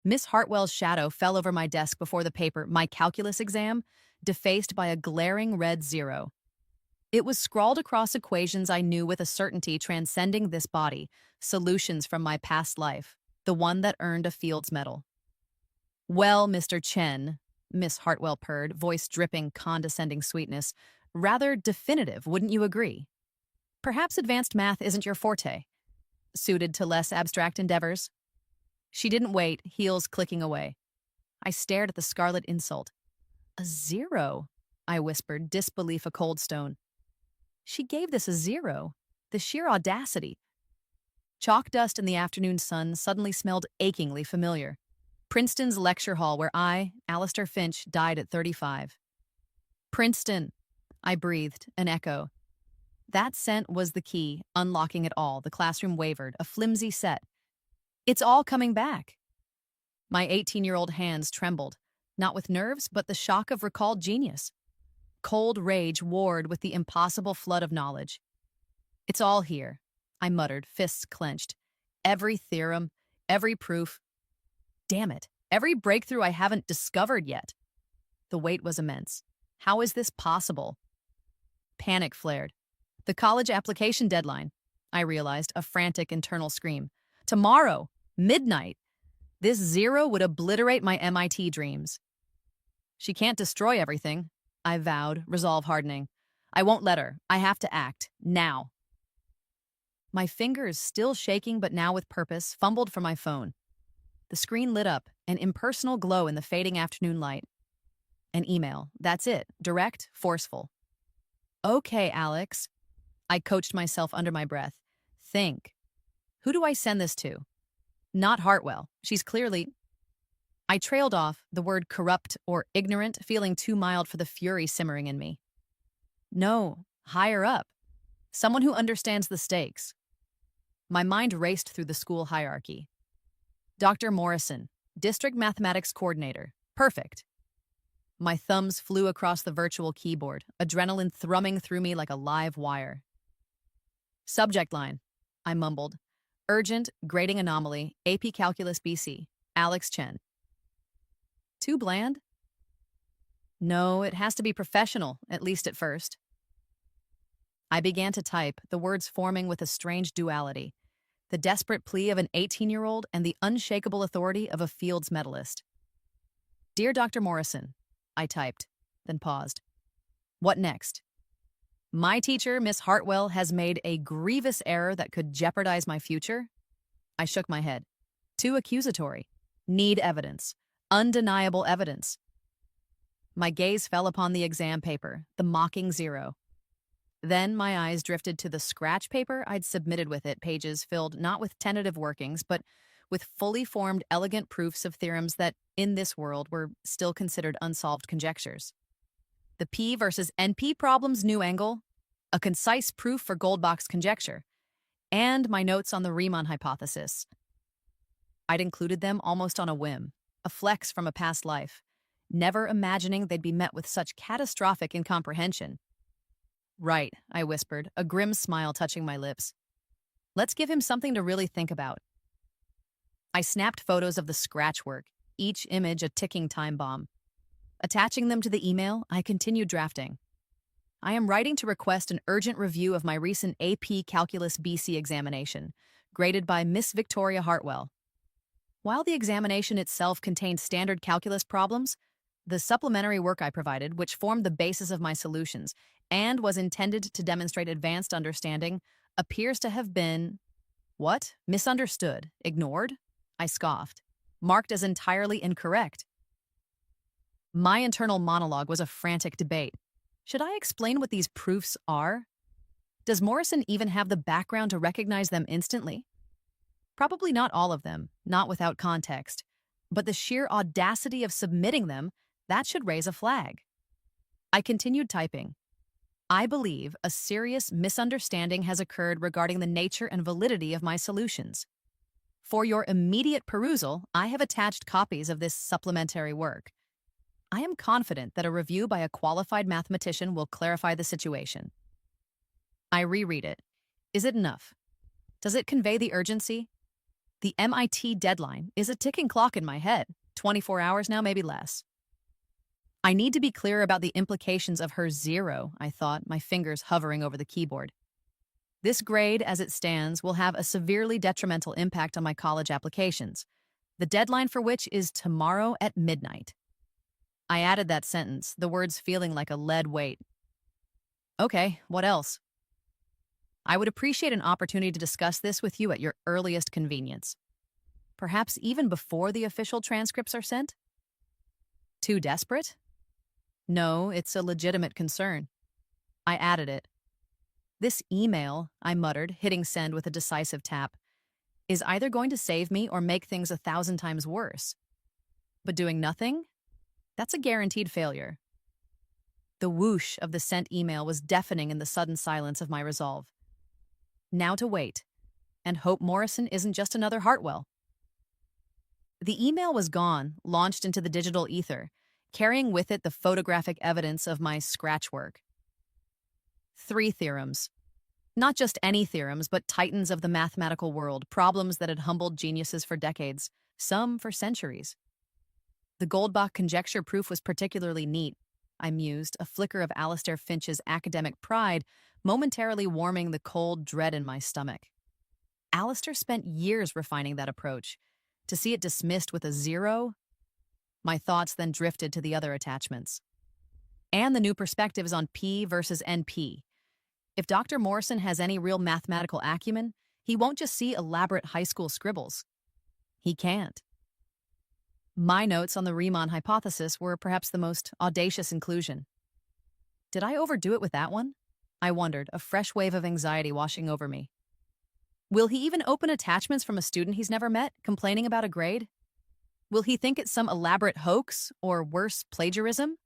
Miss Hartwell's shadow fell over my desk before the paper, my calculus exam, defaced by a glaring red zero. It was scrawled across equations I knew with a certainty transcending this body, solutions from my past life, the one that earned a Fields Medal. Well, Mr. Chen, Miss Hartwell purred, voice dripping condescending sweetness, rather definitive, wouldn't you agree? Perhaps advanced math isn't your forte, suited to less abstract endeavors? She didn't wait, heels clicking away. I stared at the scarlet insult. A zero, I whispered, disbelief a cold stone. She gave this a zero. The sheer audacity. Chalk dust in the afternoon sun suddenly smelled achingly familiar. Princeton's lecture hall where I, Alistair Finch, died at 35. Princeton, I breathed, an echo. That scent was the key, unlocking it all. The classroom wavered, a flimsy set. It's all coming back. My 18-year-old hands trembled, not with nerves, but the shock of recalled genius. Cold rage warred with the impossible flood of knowledge. It's all here, I muttered, fists clenched. Every theorem, every proof. Damn it, every breakthrough I haven't discovered yet. The weight was immense. How is this possible? Panic flared. The college application deadline, I realized, a frantic internal scream. Tomorrow, midnight. This zero would obliterate my MIT dreams. She can't destroy everything, I vowed, resolve hardening. I won't let her. I have to act. Now. My fingers, still shaking but now with purpose, fumbled for my phone. The screen lit up, an impersonal glow in the fading afternoon light. An email. That's it. Direct, forceful. Okay, Alex. I coached myself under my breath. Think. Who do I send this to? Not Hartwell. She's clearly... I trailed off, the word corrupt or ignorant feeling too mild for the fury simmering in me. No, higher up. Someone who understands the stakes. My mind raced through the school hierarchy. Dr. Morrison, District Mathematics Coordinator. Perfect. My thumbs flew across the virtual keyboard, adrenaline thrumming through me like a live wire. Subject line, I mumbled. Urgent, grading anomaly, AP Calculus BC, Alex Chen. Too bland? No, it has to be professional, at least at first. I began to type, the words forming with a strange duality. The desperate plea of an 18-year-old and the unshakable authority of a Fields medalist. Dear Dr. Morrison, I typed, then paused. What next? My teacher, Miss Hartwell, has made a grievous error that could jeopardize my future? I shook my head. Too accusatory. Need evidence. Undeniable evidence. My gaze fell upon the exam paper, the mocking zero. Then my eyes drifted to the scratch paper I'd submitted with it, pages filled not with tentative workings, but with fully formed, elegant proofs of theorems that, in this world, were still considered unsolved conjectures. The P versus NP problem's new angle, a concise proof for Goldbach's conjecture, and my notes on the Riemann hypothesis. I'd included them almost on a whim, a flex from a past life, never imagining they'd be met with such catastrophic incomprehension. Right, I whispered, a grim smile touching my lips. Let's give him something to really think about. I snapped photos of the scratch work, each image a ticking time bomb. Attaching them to the email, I continued drafting. I am writing to request an urgent review of my recent AP Calculus BC examination, graded by Miss Victoria Hartwell. While the examination itself contained standard calculus problems, the supplementary work I provided, which formed the basis of my solutions and was intended to demonstrate advanced understanding, appears to have been... What? Misunderstood? Ignored? I scoffed. Marked as entirely incorrect. My internal monologue was a frantic debate. Should I explain what these proofs are? Does Morrison even have the background to recognize them instantly? Probably not all of them, not without context. But the sheer audacity of submitting them, that should raise a flag. I continued typing. I believe a serious misunderstanding has occurred regarding the nature and validity of my solutions. For your immediate perusal, I have attached copies of this supplementary work. I am confident that a review by a qualified mathematician will clarify the situation. I reread it. Is it enough? Does it convey the urgency? The MIT deadline is a ticking clock in my head. 24 hours now, maybe less. I need to be clear about the implications of her zero, I thought, my fingers hovering over the keyboard. This grade, as it stands, will have a severely detrimental impact on my college applications, the deadline for which is tomorrow at midnight. I added that sentence, the words feeling like a lead weight. Okay, what else? I would appreciate an opportunity to discuss this with you at your earliest convenience. Perhaps even before the official transcripts are sent? Too desperate? No, it's a legitimate concern. I added it. This email, I muttered, hitting send with a decisive tap, is either going to save me or make things 1,000 times worse. But doing nothing? That's a guaranteed failure. The whoosh of the sent email was deafening in the sudden silence of my resolve. Now to wait, and hope Morrison isn't just another Hartwell. The email was gone, launched into the digital ether, carrying with it the photographic evidence of my scratch work. 3 theorems. Not just any theorems, but titans of the mathematical world, problems that had humbled geniuses for decades, some for centuries. The Goldbach conjecture proof was particularly neat, I mused, a flicker of Alistair Finch's academic pride momentarily warming the cold dread in my stomach. Alistair spent years refining that approach. To see it dismissed with a 0? My thoughts then drifted to the other attachments. And the new perspectives on P versus NP. If Dr. Morrison has any real mathematical acumen, he won't just see elaborate high school scribbles. He can't. My notes on the Riemann hypothesis were perhaps the most audacious inclusion. Did I overdo it with that one? I wondered, a fresh wave of anxiety washing over me. Will he even open attachments from a student he's never met, complaining about a grade? Will he think it's some elaborate hoax, or worse, plagiarism?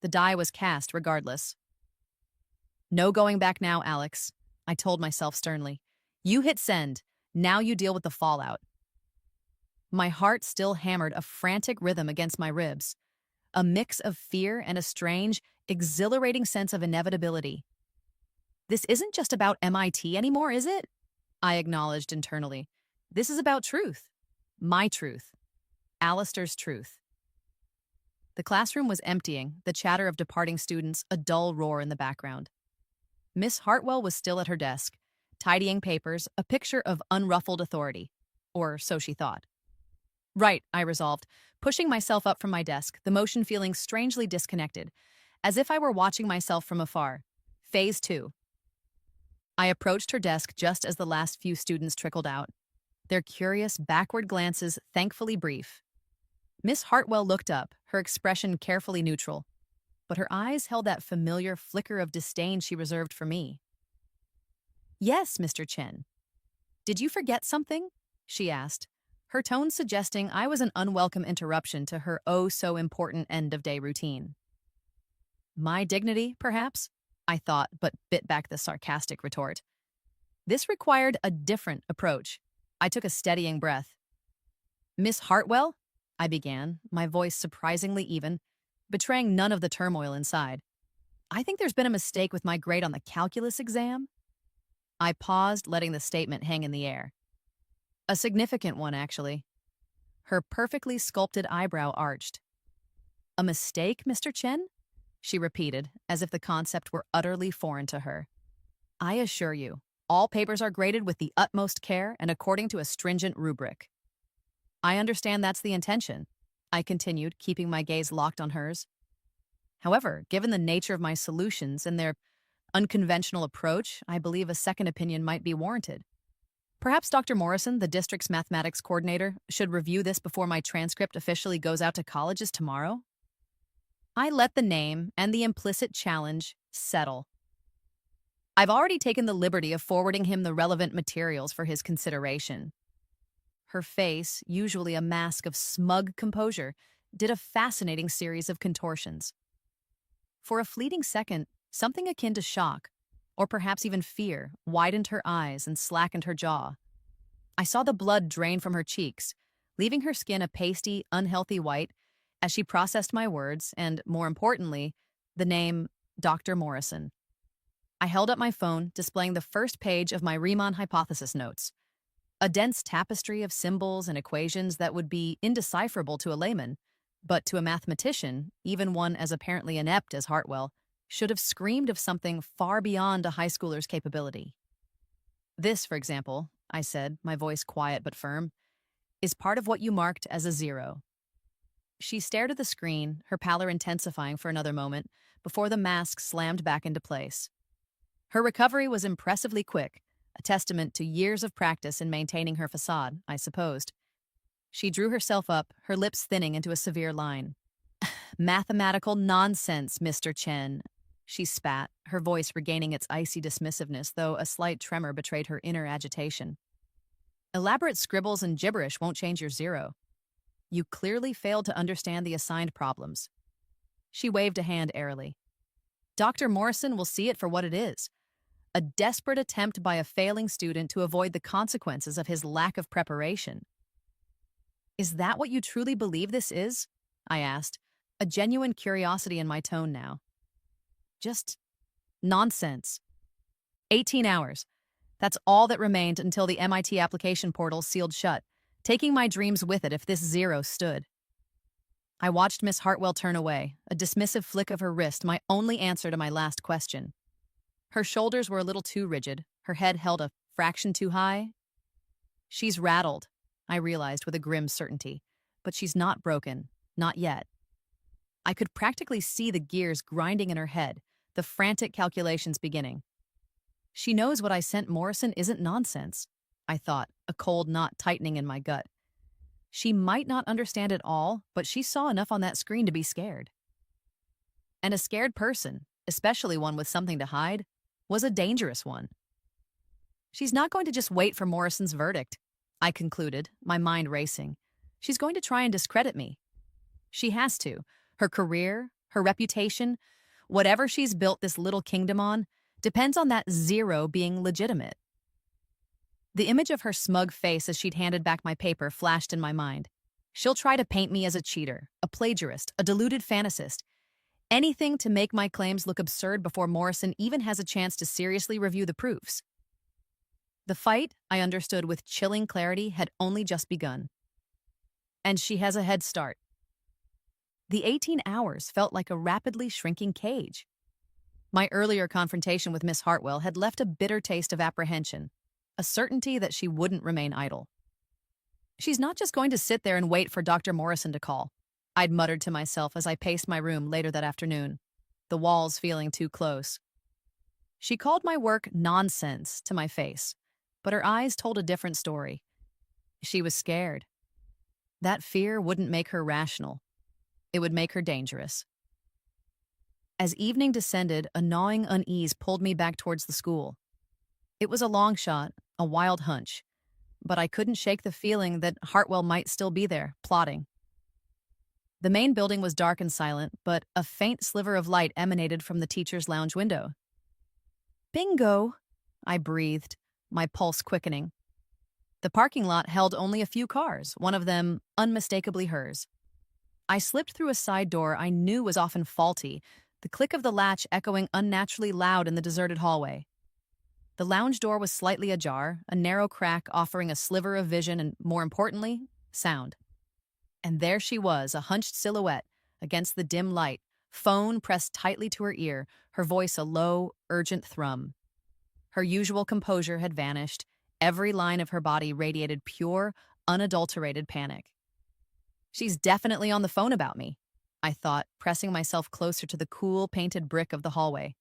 The die was cast regardless. No going back now, Alex, I told myself sternly. You hit send. Now you deal with the fallout. My heart still hammered a frantic rhythm against my ribs, a mix of fear and a strange, exhilarating sense of inevitability. This isn't just about MIT anymore, is it? I acknowledged internally. This is about truth. My truth. Alistair's truth. The classroom was emptying, the chatter of departing students a dull roar in the background. Miss Hartwell was still at her desk, tidying papers, a picture of unruffled authority. Or so she thought. Right, I resolved, pushing myself up from my desk, the motion feeling strangely disconnected, as if I were watching myself from afar. Phase 2. I approached her desk just as the last few students trickled out, their curious, backward glances thankfully brief. Miss Hartwell looked up, her expression carefully neutral, but her eyes held that familiar flicker of disdain she reserved for me. Yes, Mr. Chen. Did you forget something? She asked, her tone suggesting I was an unwelcome interruption to her oh-so-important end-of-day routine. My dignity, perhaps? I thought, but bit back the sarcastic retort. This required a different approach. I took a steadying breath. Miss Hartwell? I began, my voice surprisingly even, betraying none of the turmoil inside. I think there's been a mistake with my grade on the calculus exam. I paused, letting the statement hang in the air. A significant one, actually. Her perfectly sculpted eyebrow arched. A mistake, Mr. Chen? She repeated, as if the concept were utterly foreign to her. I assure you, all papers are graded with the utmost care and according to a stringent rubric. I understand that's the intention, I continued, keeping my gaze locked on hers. However, given the nature of my solutions and their unconventional approach, I believe a second opinion might be warranted. Perhaps Dr. Morrison, the district's mathematics coordinator, should review this before my transcript officially goes out to colleges tomorrow? I let the name and the implicit challenge settle. I've already taken the liberty of forwarding him the relevant materials for his consideration. Her face, usually a mask of smug composure, did a fascinating series of contortions. For a fleeting second, something akin to shock, or perhaps even fear, widened her eyes and slackened her jaw. I saw the blood drain from her cheeks, leaving her skin a pasty, unhealthy white, as she processed my words and, more importantly, the name Dr. Morrison. I held up my phone, displaying the first page of my Riemann hypothesis notes. A dense tapestry of symbols and equations that would be indecipherable to a layman, but to a mathematician, even one as apparently inept as Hartwell, should have screamed of something far beyond a high schooler's capability. This, for example, I said, my voice quiet but firm, is part of what you marked as a zero. She stared at the screen, her pallor intensifying for another moment, before the mask slammed back into place. Her recovery was impressively quick, a testament to years of practice in maintaining her facade, I supposed. She drew herself up, her lips thinning into a severe line. Mathematical nonsense, Mr. Chen. She spat, her voice regaining its icy dismissiveness, though a slight tremor betrayed her inner agitation. Elaborate scribbles and gibberish won't change your zero. You clearly failed to understand the assigned problems. She waved a hand airily. Dr. Morrison will see it for what it is. A desperate attempt by a failing student to avoid the consequences of his lack of preparation. Is that what you truly believe this is? I asked, a genuine curiosity in my tone now. Just nonsense. 18 hours. That's all that remained until the MIT application portal sealed shut, taking my dreams with it if this zero stood. I watched Miss Hartwell turn away, a dismissive flick of her wrist, my only answer to my last question. Her shoulders were a little too rigid, her head held a fraction too high. She's rattled, I realized with a grim certainty, but she's not broken, not yet. I could practically see the gears grinding in her head, the frantic calculations beginning. She knows what I sent Morrison isn't nonsense, I thought, a cold knot tightening in my gut. She might not understand it all, but she saw enough on that screen to be scared. And a scared person, especially one with something to hide, was a dangerous one. She's not going to just wait for Morrison's verdict, I concluded, my mind racing. She's going to try and discredit me. She has to. Her career, her reputation, whatever she's built this little kingdom on, depends on that zero being legitimate. The image of her smug face as she'd handed back my paper flashed in my mind. She'll try to paint me as a cheater, a plagiarist, a deluded fantasist. Anything to make my claims look absurd before Morrison even has a chance to seriously review the proofs. The fight, I understood with chilling clarity, had only just begun. And she has a head start. The 18 hours felt like a rapidly shrinking cage. My earlier confrontation with Miss Hartwell had left a bitter taste of apprehension, a certainty that she wouldn't remain idle. She's not just going to sit there and wait for Dr. Morrison to call, I'd muttered to myself as I paced my room later that afternoon, the walls feeling too close. She called my work nonsense to my face, but her eyes told a different story. She was scared. That fear wouldn't make her rational. It would make her dangerous. As evening descended, a gnawing unease pulled me back towards the school. It was a long shot, a wild hunch, but I couldn't shake the feeling that Hartwell might still be there, plotting. The main building was dark and silent, but a faint sliver of light emanated from the teacher's lounge window. Bingo, I breathed, my pulse quickening. The parking lot held only a few cars, one of them unmistakably hers. I slipped through a side door I knew was often faulty, the click of the latch echoing unnaturally loud in the deserted hallway. The lounge door was slightly ajar, a narrow crack offering a sliver of vision and, more importantly, sound. And there she was, a hunched silhouette against the dim light, phone pressed tightly to her ear, her voice a low, urgent thrum. Her usual composure had vanished. Every line of her body radiated pure, unadulterated panic. She's definitely on the phone about me, I thought, pressing myself closer to the cool, painted brick of the hallway.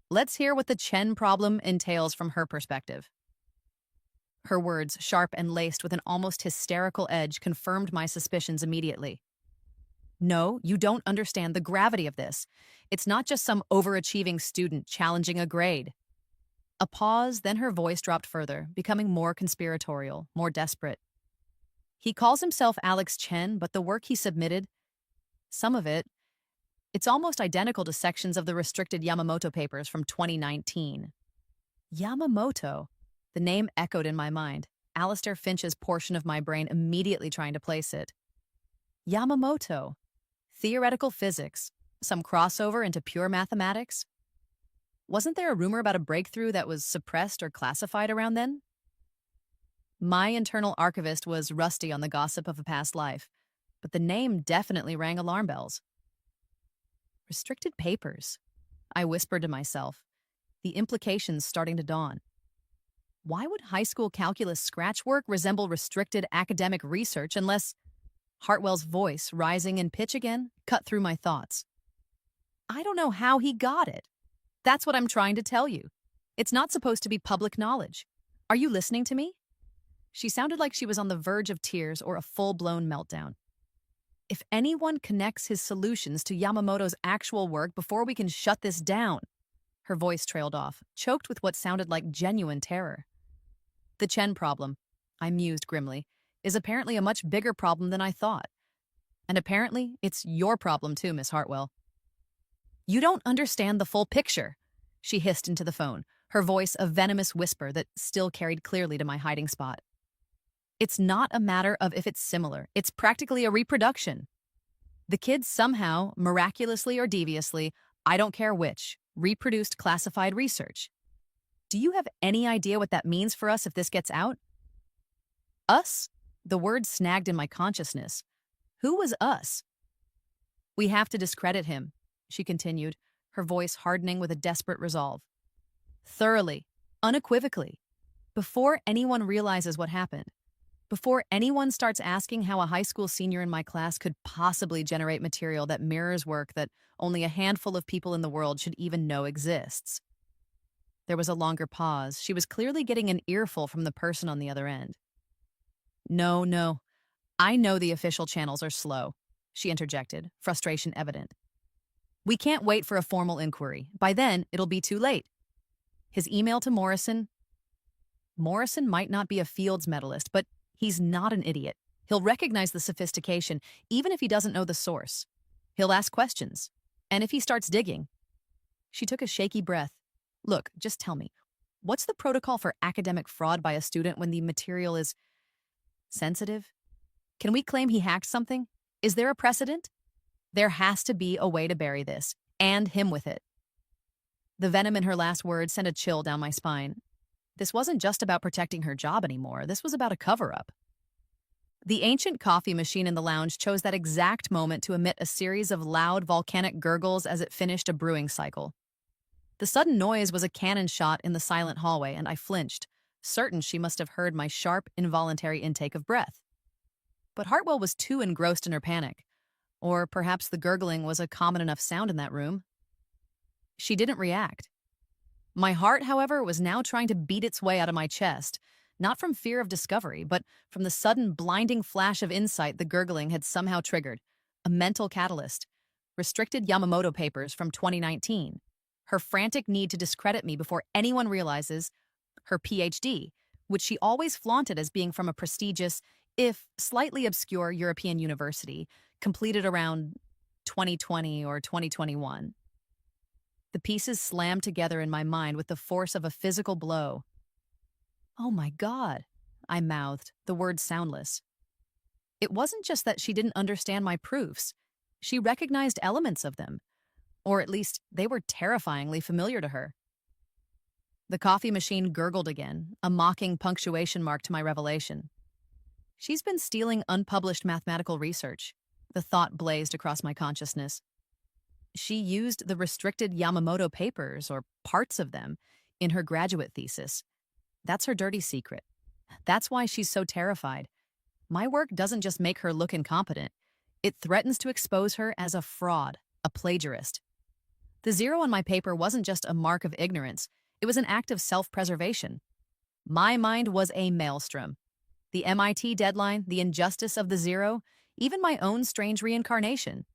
Let's hear what the Chen problem entails from her perspective. Her words, sharp and laced with an almost hysterical edge, confirmed my suspicions immediately. No, you don't understand the gravity of this. It's not just some overachieving student challenging a grade. A pause, then her voice dropped further, becoming more conspiratorial, more desperate. He calls himself Alex Chen, but the work he submitted, some of it, it's almost identical to sections of the restricted Yamamoto papers from 2019. Yamamoto. The name echoed in my mind, Alistair Finch's portion of my brain immediately trying to place it. Yamamoto. Theoretical physics. Some crossover into pure mathematics? Wasn't there a rumor about a breakthrough that was suppressed or classified around then? My internal archivist was rusty on the gossip of a past life, but the name definitely rang alarm bells. Restricted papers, I whispered to myself, the implications starting to dawn. Why would high school calculus scratch work resemble restricted academic research unless Hartwell's voice, rising in pitch again, cut through my thoughts? I don't know how he got it. That's what I'm trying to tell you. It's not supposed to be public knowledge. Are you listening to me? She sounded like she was on the verge of tears or a full-blown meltdown. If anyone connects his solutions to Yamamoto's actual work before we can shut this down, her voice trailed off, choked with what sounded like genuine terror. The Chen problem, I mused grimly, is apparently a much bigger problem than I thought. And apparently, it's your problem too, Miss Hartwell. You don't understand the full picture, she hissed into the phone, her voice a venomous whisper that still carried clearly to my hiding spot. It's not a matter of if it's similar. It's practically a reproduction. The kids somehow, miraculously or deviously, I don't care which, reproduced classified research. Do you have any idea what that means for us if this gets out? Us? The word snagged in my consciousness. Who was us? We have to discredit him, she continued, her voice hardening with a desperate resolve. Thoroughly, unequivocally, before anyone realizes what happened. Before anyone starts asking how a high school senior in my class could possibly generate material that mirrors work that only a handful of people in the world should even know exists. There was a longer pause. She was clearly getting an earful from the person on the other end. No. I know the official channels are slow, she interjected, frustration evident. We can't wait for a formal inquiry. By then, it'll be too late. His email to Morrison might not be a Fields medalist, but he's not an idiot. He'll recognize the sophistication, even if he doesn't know the source. He'll ask questions. And if he starts digging... She took a shaky breath. Look, just tell me, what's the protocol for academic fraud by a student when the material is sensitive? Can we claim he hacked something? Is there a precedent? There has to be a way to bury this, and him with it. The venom in her last words sent a chill down my spine. This wasn't just about protecting her job anymore. This was about a cover-up. The ancient coffee machine in the lounge chose that exact moment to emit a series of loud volcanic gurgles as it finished a brewing cycle. The sudden noise was a cannon shot in the silent hallway, and I flinched, certain she must have heard my sharp, involuntary intake of breath. But Hartwell was too engrossed in her panic. Or perhaps the gurgling was a common enough sound in that room. She didn't react. My heart, however, was now trying to beat its way out of my chest, not from fear of discovery, but from the sudden blinding flash of insight the gurgling had somehow triggered, a mental catalyst. Restricted Yamamoto papers from 2019. Her frantic need to discredit me before anyone realizes her PhD, which she always flaunted as being from a prestigious, if slightly obscure European university, completed around 2020 or 2021. The pieces slammed together in my mind with the force of a physical blow. Oh my God, I mouthed, the words soundless. It wasn't just that she didn't understand my proofs. She recognized elements of them, or at least they were terrifyingly familiar to her. The coffee machine gurgled again, a mocking punctuation mark to my revelation. She's been stealing unpublished mathematical research. The thought blazed across my consciousness. She used the restricted Yamamoto papers, or parts of them, in her graduate thesis. That's her dirty secret. That's why she's so terrified. My work doesn't just make her look incompetent. It threatens to expose her as a fraud, a plagiarist. The zero on my paper wasn't just a mark of ignorance. It was an act of self-preservation. My mind was a maelstrom. The MIT deadline, the injustice of the zero, even my own strange reincarnation.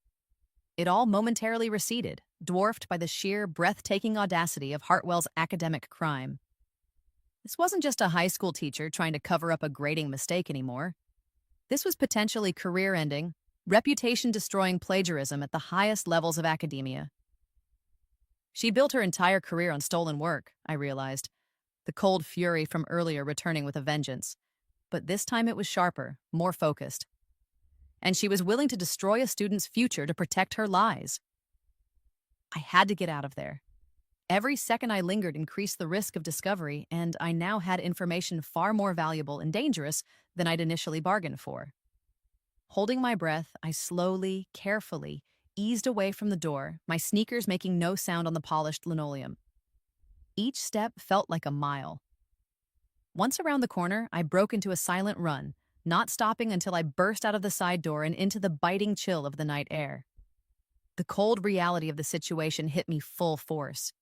It all momentarily receded, dwarfed by the sheer, breathtaking audacity of Hartwell's academic crime. This wasn't just a high school teacher trying to cover up a grading mistake anymore. This was potentially career-ending, reputation-destroying plagiarism at the highest levels of academia. She built her entire career on stolen work, I realized, the cold fury from earlier returning with a vengeance. But this time it was sharper, more focused. And she was willing to destroy a student's future to protect her lies. I had to get out of there. Every second I lingered increased the risk of discovery, and I now had information far more valuable and dangerous than I'd initially bargained for. Holding my breath, I slowly, carefully eased away from the door, my sneakers making no sound on the polished linoleum. Each step felt like a mile. Once around the corner, I broke into a silent run, not stopping until I burst out of the side door and into the biting chill of the night air. The cold reality of the situation hit me full force.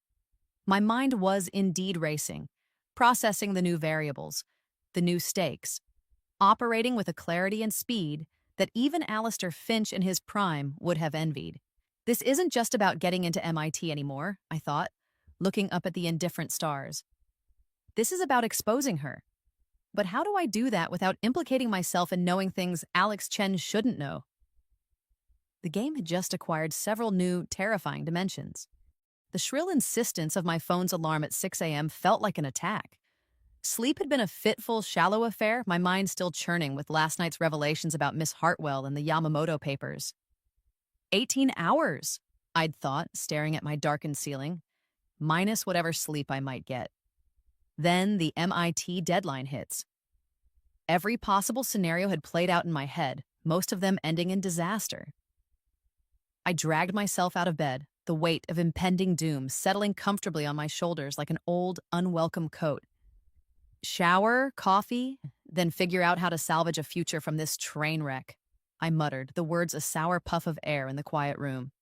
My mind was indeed racing, processing the new variables, the new stakes, operating with a clarity and speed that even Alistair Finch in his prime would have envied. This isn't just about getting into MIT anymore, I thought, looking up at the indifferent stars. This is about exposing her. But how do I do that without implicating myself in knowing things Alex Chen shouldn't know? The game had just acquired several new, terrifying dimensions. The shrill insistence of my phone's alarm at 6 a.m. felt like an attack. Sleep had been a fitful, shallow affair, my mind still churning with last night's revelations about Miss Hartwell and the Yamamoto papers. 18 hours, I'd thought, staring at my darkened ceiling, minus whatever sleep I might get. Then the MIT deadline hits. Every possible scenario had played out in my head, most of them ending in disaster. I dragged myself out of bed, the weight of impending doom settling comfortably on my shoulders like an old, unwelcome coat. Shower, coffee, then figure out how to salvage a future from this train wreck, I muttered, the words a sour puff of air in the quiet room.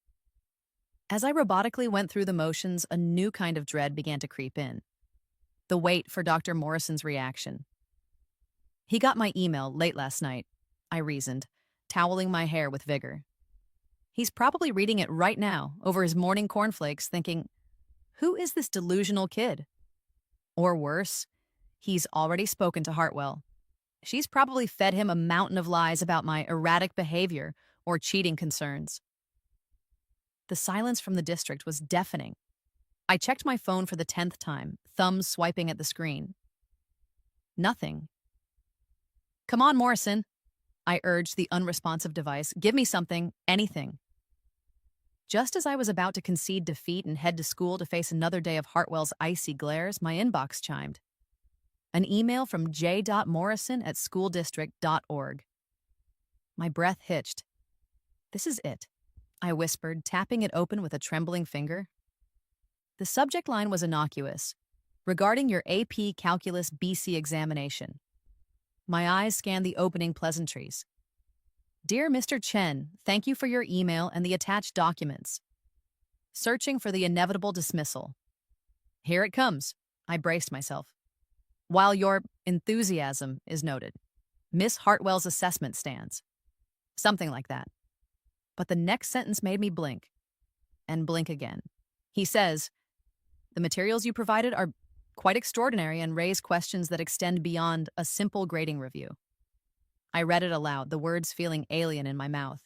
As I robotically went through the motions, a new kind of dread began to creep in. The wait for Dr. Morrison's reaction. He got my email late last night, I reasoned, toweling my hair with vigor. He's probably reading it right now over his morning cornflakes thinking, who is this delusional kid? Or worse, he's already spoken to Hartwell. She's probably fed him a mountain of lies about my erratic behavior or cheating concerns. The silence from the district was deafening. I checked my phone for the 10th time, thumbs swiping at the screen. Nothing. Come on, Morrison, I urged the unresponsive device. Give me something, anything. Just as I was about to concede defeat and head to school to face another day of Hartwell's icy glares, my inbox chimed. An email from j.morrison@schooldistrict.org. My breath hitched. This is it, I whispered, tapping it open with a trembling finger. The subject line was innocuous, regarding your AP Calculus BC examination. My eyes scanned the opening pleasantries. Dear Mr. Chen, thank you for your email and the attached documents. Searching for the inevitable dismissal. Here it comes, I braced myself. While your enthusiasm is noted, Miss Hartwell's assessment stands. Something like that. But the next sentence made me blink. And blink again. He says, the materials you provided are quite extraordinary and raise questions that extend beyond a simple grading review. I read it aloud, the words feeling alien in my mouth.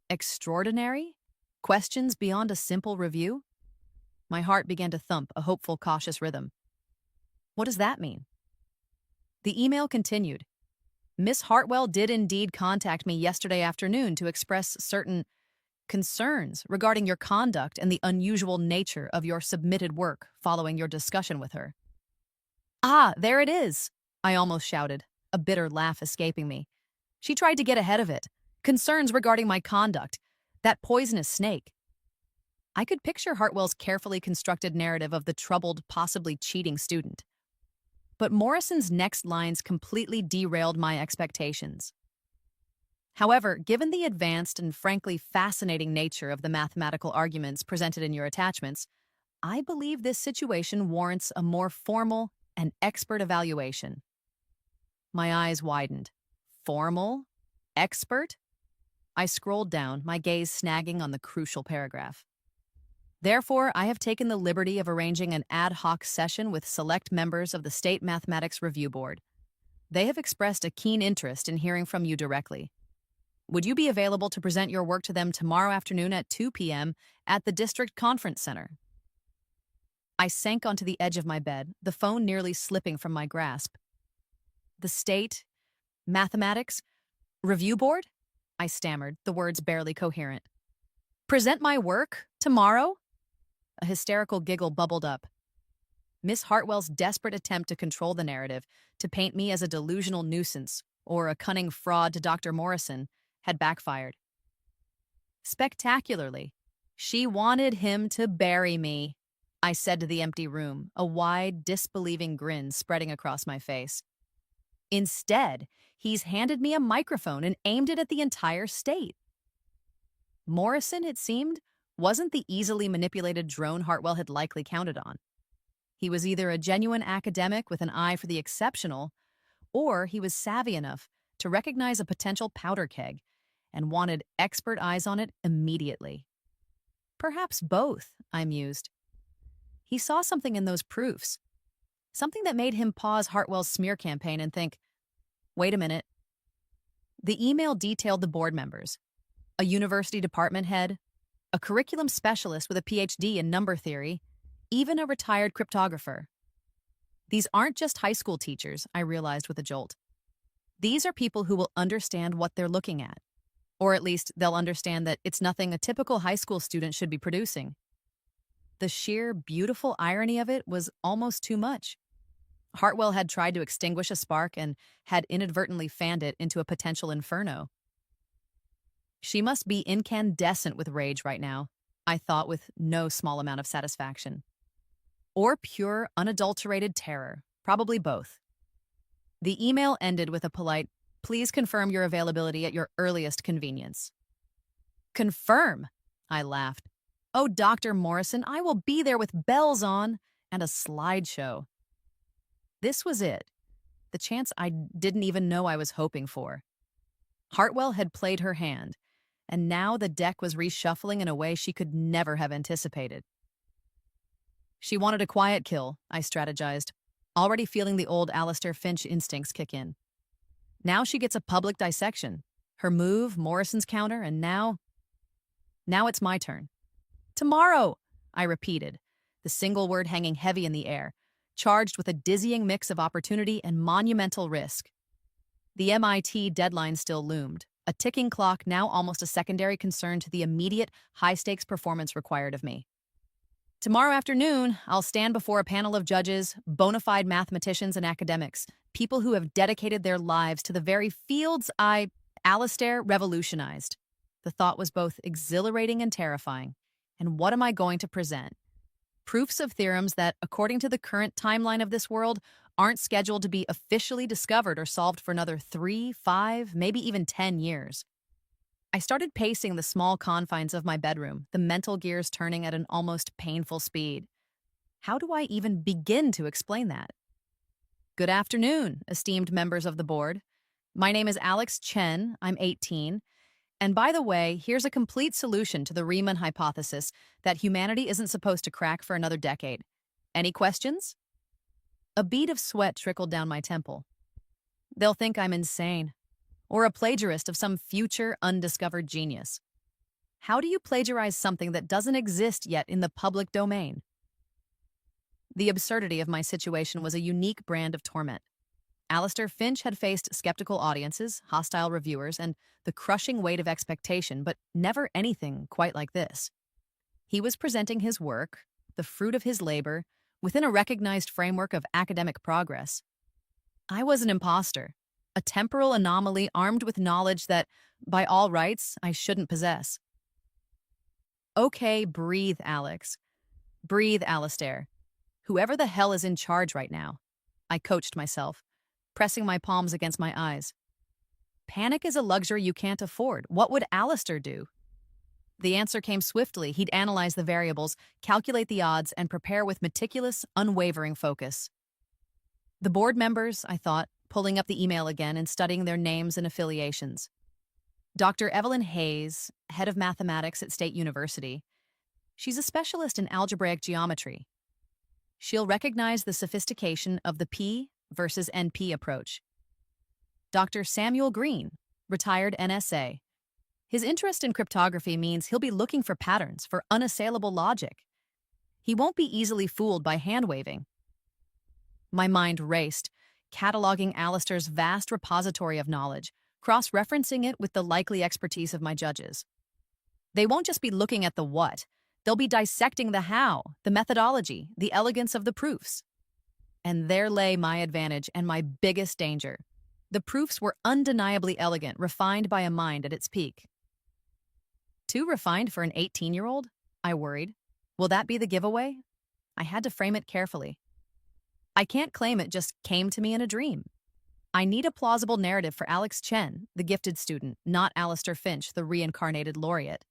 Extraordinary? Questions beyond a simple review? My heart began to thump, a hopeful, cautious rhythm. What does that mean? The email continued. Miss Hartwell did indeed contact me yesterday afternoon to express certain concerns regarding your conduct and the unusual nature of your submitted work following your discussion with her. Ah, there it is, I almost shouted, a bitter laugh escaping me. She tried to get ahead of it. Concerns regarding my conduct. That poisonous snake. I could picture Hartwell's carefully constructed narrative of the troubled, possibly cheating student. But Morrison's next lines completely derailed my expectations. However, given the advanced and frankly fascinating nature of the mathematical arguments presented in your attachments, I believe this situation warrants a more formal and expert evaluation. My eyes widened. Formal? Expert? I scrolled down, my gaze snagging on the crucial paragraph. Therefore, I have taken the liberty of arranging an ad hoc session with select members of the State Mathematics Review Board. They have expressed a keen interest in hearing from you directly. Would you be available to present your work to them tomorrow afternoon at 2 p.m. at the District Conference Center? I sank onto the edge of my bed, the phone nearly slipping from my grasp. The State Mathematics Review Board? I stammered, the words barely coherent. Present my work? Tomorrow? A hysterical giggle bubbled up. Miss Hartwell's desperate attempt to control the narrative, to paint me as a delusional nuisance or a cunning fraud to Dr. Morrison, had backfired. Spectacularly. She wanted him to bury me, I said to the empty room, a wide, disbelieving grin spreading across my face. Instead, he's handed me a microphone and aimed it at the entire state. Morrison, it seemed, wasn't the easily manipulated drone Hartwell had likely counted on. He was either a genuine academic with an eye for the exceptional, or he was savvy enough to recognize a potential powder keg and wanted expert eyes on it immediately. Perhaps both, I mused. He saw something in those proofs, something that made him pause Hartwell's smear campaign and think, wait a minute. The email detailed the board members, a university department head, a curriculum specialist with a PhD in number theory, even a retired cryptographer. These aren't just high school teachers, I realized with a jolt. These are people who will understand what they're looking at, or at least they'll understand that it's nothing a typical high school student should be producing. The sheer, beautiful irony of it was almost too much. Hartwell had tried to extinguish a spark and had inadvertently fanned it into a potential inferno. She must be incandescent with rage right now, I thought with no small amount of satisfaction. Or pure, unadulterated terror, probably both. The email ended with a polite, "Please confirm your availability at your earliest convenience." Confirm, I laughed. Oh, Dr. Morrison, I will be there with bells on and a slideshow. This was it, the chance I didn't even know I was hoping for. Hartwell had played her hand, and now the deck was reshuffling in a way she could never have anticipated. She wanted a quiet kill, I strategized, already feeling the old Alistair Finch instincts kick in. Now she gets a public dissection. Her move, Morrison's counter, and now it's my turn. Tomorrow, I repeated, the single word hanging heavy in the air, charged with a dizzying mix of opportunity and monumental risk. The MIT deadline still loomed, a ticking clock now almost a secondary concern to the immediate, high-stakes performance required of me. Tomorrow afternoon, I'll stand before a panel of judges, bona fide mathematicians and academics, people who have dedicated their lives to the very fields Alistair, revolutionized. The thought was both exhilarating and terrifying. And what am I going to present? Proofs of theorems that, according to the current timeline of this world, aren't scheduled to be officially discovered or solved for another 3, 5, maybe even 10 years. I started pacing the small confines of my bedroom, the mental gears turning at an almost painful speed. How do I even begin to explain that? Good afternoon, esteemed members of the board. My name is Alex Chen, I'm 18, and by the way, here's a complete solution to the Riemann hypothesis that humanity isn't supposed to crack for another decade. Any questions? A bead of sweat trickled down my temple. They'll think I'm insane, or a plagiarist of some future undiscovered genius. How do you plagiarize something that doesn't exist yet in the public domain? The absurdity of my situation was a unique brand of torment. Alistair Finch had faced skeptical audiences, hostile reviewers, and the crushing weight of expectation, but never anything quite like this. He was presenting his work, the fruit of his labor, within a recognized framework of academic progress. I was an imposter, a temporal anomaly armed with knowledge that, by all rights, I shouldn't possess. Okay, breathe, Alex. Breathe, Alistair. Whoever the hell is in charge right now, I coached myself, pressing my palms against my eyes. Panic is a luxury you can't afford. What would Alistair do? The answer came swiftly. He'd analyze the variables, calculate the odds, and prepare with meticulous, unwavering focus. The board members, I thought, pulling up the email again and studying their names and affiliations. Dr. Evelyn Hayes, head of mathematics at State University. She's a specialist in algebraic geometry. She'll recognize the sophistication of the P versus NP approach. Dr. Samuel Green, retired NSA. His interest in cryptography means he'll be looking for patterns, for unassailable logic. He won't be easily fooled by hand-waving. My mind raced, cataloging Alistair's vast repository of knowledge, cross-referencing it with the likely expertise of my judges. They won't just be looking at the what, They'll be dissecting the how, the methodology, the elegance of the proofs. And there lay my advantage and my biggest danger. The proofs were undeniably elegant, refined by a mind at its peak. Too refined for an 18-year-old? I worried. Will that be the giveaway? I had to frame it carefully. I can't claim it just came to me in a dream. I need a plausible narrative for Alex Chen, the gifted student, not Alistair Finch, the reincarnated laureate.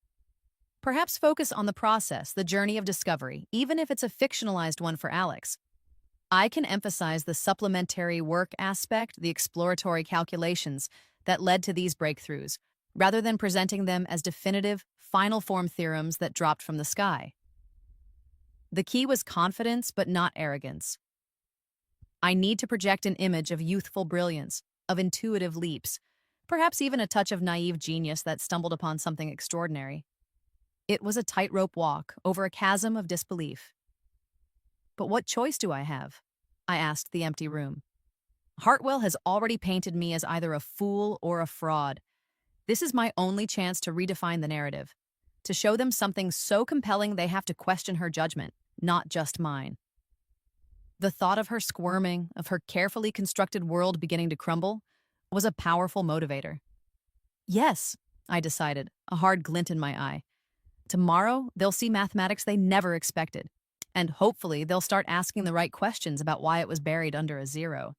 Perhaps focus on the process, the journey of discovery, even if it's a fictionalized one for Alex. I can emphasize the supplementary work aspect, the exploratory calculations that led to these breakthroughs, rather than presenting them as definitive, final-form theorems that dropped from the sky. The key was confidence, but not arrogance. I need to project an image of youthful brilliance, of intuitive leaps, perhaps even a touch of naive genius that stumbled upon something extraordinary. It was a tightrope walk over a chasm of disbelief. But what choice do I have? I asked the empty room. Hartwell has already painted me as either a fool or a fraud. This is my only chance to redefine the narrative, to show them something so compelling they have to question her judgment, not just mine. The thought of her squirming, of her carefully constructed world beginning to crumble, was a powerful motivator. Yes, I decided, a hard glint in my eye. Tomorrow, they'll see mathematics they never expected, and hopefully they'll start asking the right questions about why it was buried under a zero.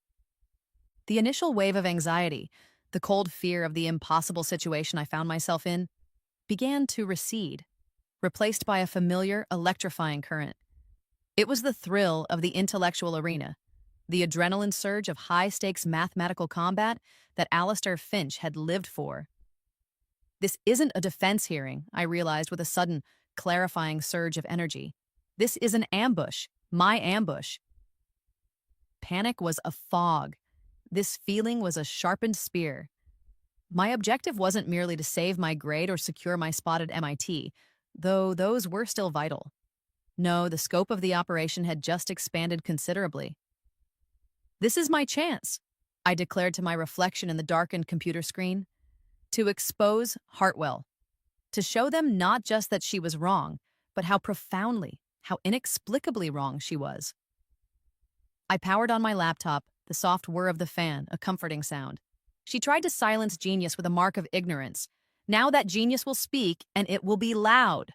The initial wave of anxiety, the cold fear of the impossible situation I found myself in, began to recede, replaced by a familiar, electrifying current. It was the thrill of the intellectual arena, the adrenaline surge of high-stakes mathematical combat that Alistair Finch had lived for. This isn't a defense hearing, I realized with a sudden, clarifying surge of energy. This is an ambush, my ambush. Panic was a fog. This feeling was a sharpened spear. My objective wasn't merely to save my grade or secure my spot at MIT, though those were still vital. No, the scope of the operation had just expanded considerably. This is my chance, I declared to my reflection in the darkened computer screen, to expose Hartwell, to show them not just that she was wrong, but how profoundly, how inexplicably wrong she was. I powered on my laptop, the soft whir of the fan, a comforting sound. She tried to silence genius with a mark of ignorance. Now that genius will speak, and it will be loud.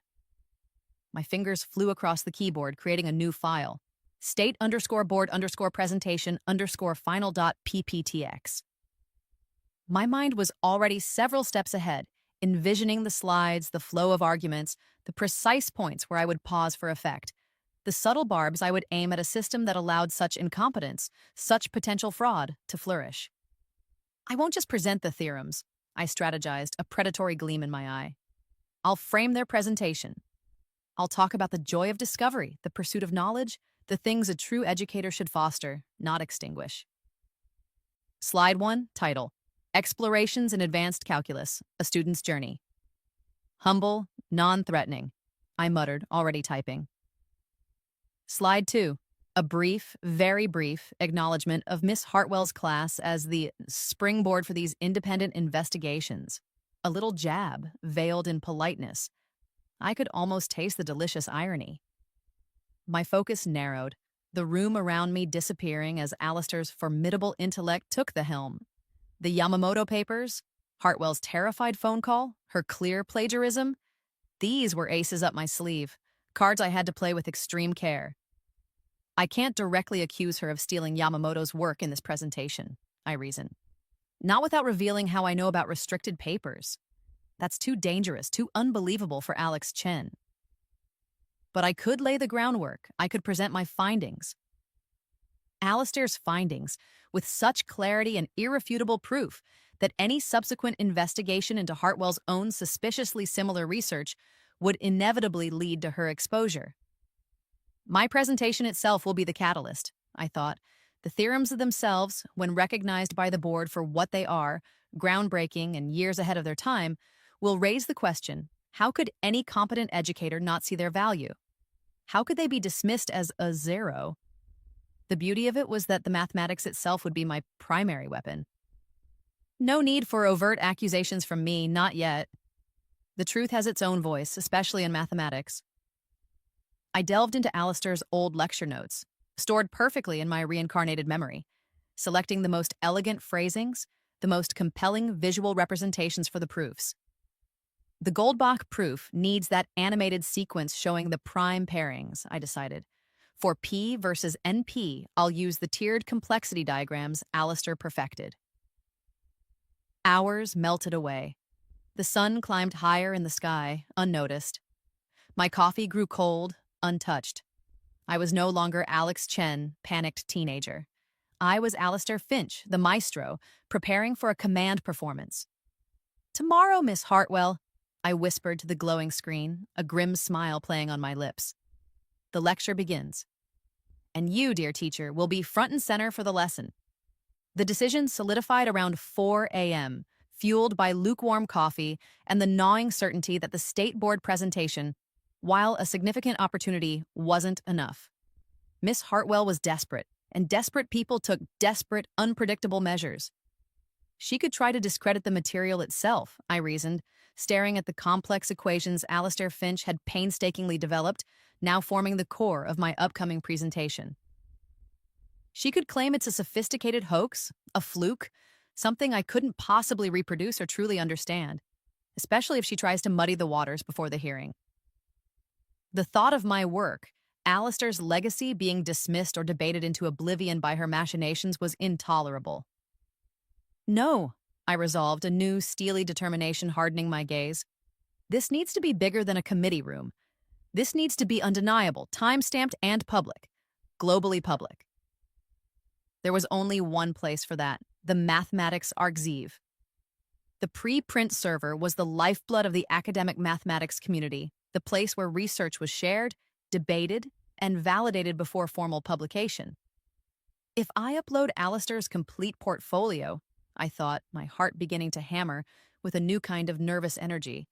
My fingers flew across the keyboard, creating a new file. state_board_presentation_final.pptx. My mind was already several steps ahead, envisioning the slides, the flow of arguments, the precise points where I would pause for effect, the subtle barbs I would aim at a system that allowed such incompetence, such potential fraud, to flourish. I won't just present the theorems, I strategized, a predatory gleam in my eye. I'll frame their presentation. I'll talk about the joy of discovery, the pursuit of knowledge, the things a true educator should foster, not extinguish. Slide 1, title, Explorations in Advanced Calculus, A Student's Journey. Humble, non-threatening, I muttered, already typing. Slide 2, a brief, very brief, acknowledgement of Miss Hartwell's class as the springboard for these independent investigations. A little jab, veiled in politeness. I could almost taste the delicious irony. My focus narrowed, the room around me disappearing as Alistair's formidable intellect took the helm. The Yamamoto papers, Hartwell's terrified phone call, her clear plagiarism, these were aces up my sleeve, cards I had to play with extreme care. I can't directly accuse her of stealing Yamamoto's work in this presentation, I reasoned. Not without revealing how I know about restricted papers. That's too dangerous, too unbelievable for Alex Chen. But I could lay the groundwork. I could present my findings. Alistair's findings, with such clarity and irrefutable proof that any subsequent investigation into Hartwell's own suspiciously similar research would inevitably lead to her exposure. My presentation itself will be the catalyst, I thought. The theorems themselves, when recognized by the board for what they are, groundbreaking and years ahead of their time, will raise the question, how could any competent educator not see their value? How could they be dismissed as a zero? The beauty of it was that the mathematics itself would be my primary weapon. No need for overt accusations from me, not yet. The truth has its own voice, especially in mathematics. I delved into Alistair's old lecture notes, stored perfectly in my reincarnated memory, selecting the most elegant phrasings, the most compelling visual representations for the proofs. The Goldbach proof needs that animated sequence showing the prime pairings, I decided. For P versus NP, I'll use the tiered complexity diagrams Alistair perfected. Hours melted away. The sun climbed higher in the sky, unnoticed. My coffee grew cold, untouched. I was no longer Alex Chen, panicked teenager. I was Alistair Finch, the maestro, preparing for a command performance. "Tomorrow, Miss Hartwell," I whispered to the glowing screen, a grim smile playing on my lips. "The lecture begins. And you, dear teacher, will be front and center for the lesson." The decision solidified around 4 a.m., fueled by lukewarm coffee and the gnawing certainty that the state board presentation, while a significant opportunity, wasn't enough. Miss Hartwell was desperate, and desperate people took desperate, unpredictable measures. She could try to discredit the material itself, I reasoned, staring at the complex equations Alistair Finch had painstakingly developed, now forming the core of my upcoming presentation. She could claim it's a sophisticated hoax, a fluke, something I couldn't possibly reproduce or truly understand, especially if she tries to muddy the waters before the hearing. The thought of my work, Alistair's legacy being dismissed or debated into oblivion by her machinations, was intolerable. "No," I resolved, a new, steely determination hardening my gaze. "This needs to be bigger than a committee room. This needs to be undeniable, time-stamped, and public. Globally public." There was only one place for that, the Mathematics Archive. The pre-print server was the lifeblood of the academic mathematics community, the place where research was shared, debated, and validated before formal publication. If I upload Alistair's complete portfolio, I thought, my heart beginning to hammer with a new kind of nervous energy,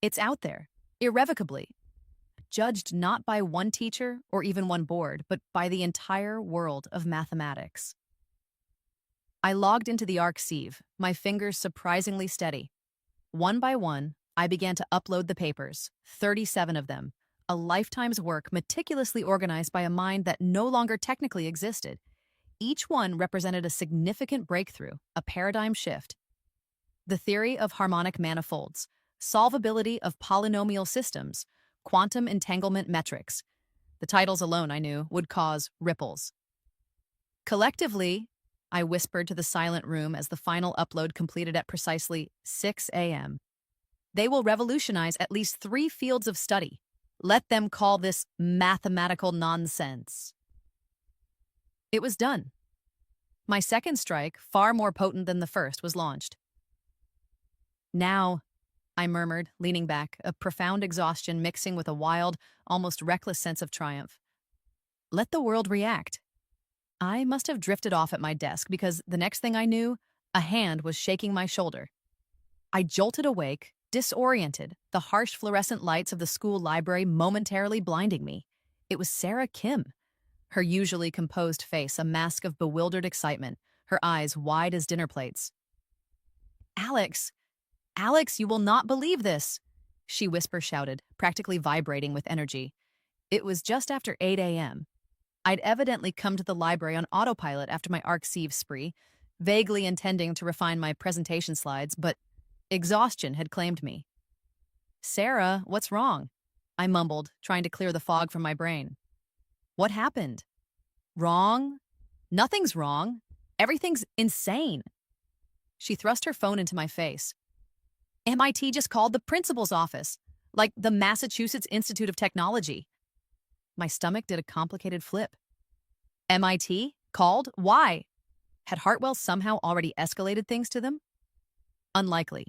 it's out there, irrevocably, judged not by one teacher or even one board, but by the entire world of mathematics. I logged into the archive, my fingers surprisingly steady. One by one, I began to upload the papers, 37 of them, a lifetime's work meticulously organized by a mind that no longer technically existed. Each one represented a significant breakthrough, a paradigm shift. The theory of harmonic manifolds, solvability of polynomial systems, quantum entanglement metrics. The titles alone, I knew, would cause ripples. Collectively, I whispered to the silent room as the final upload completed at precisely 6 a.m. They will revolutionize at least 3 fields of study. Let them call this mathematical nonsense. It was done. My second strike, far more potent than the first, was launched. "Now," I murmured, leaning back, a profound exhaustion mixing with a wild, almost reckless sense of triumph. "Let the world react." I must have drifted off at my desk because the next thing I knew, a hand was shaking my shoulder. I jolted awake, disoriented, the harsh fluorescent lights of the school library momentarily blinding me. It was Sarah Kim. Her usually composed face a mask of bewildered excitement, her eyes wide as dinner plates. "Alex! Alex, you will not believe this!" she whisper-shouted, practically vibrating with energy. It was just after 8 a.m. I'd evidently come to the library on autopilot after my archive spree, vaguely intending to refine my presentation slides, but exhaustion had claimed me. "Sarah, what's wrong?" I mumbled, trying to clear the fog from my brain. "What happened?" "Wrong? Nothing's wrong. Everything's insane." She thrust her phone into my face. "MIT just called the principal's office, like the Massachusetts Institute of Technology." My stomach did a complicated flip. MIT? Called? Why? Had Hartwell somehow already escalated things to them? Unlikely.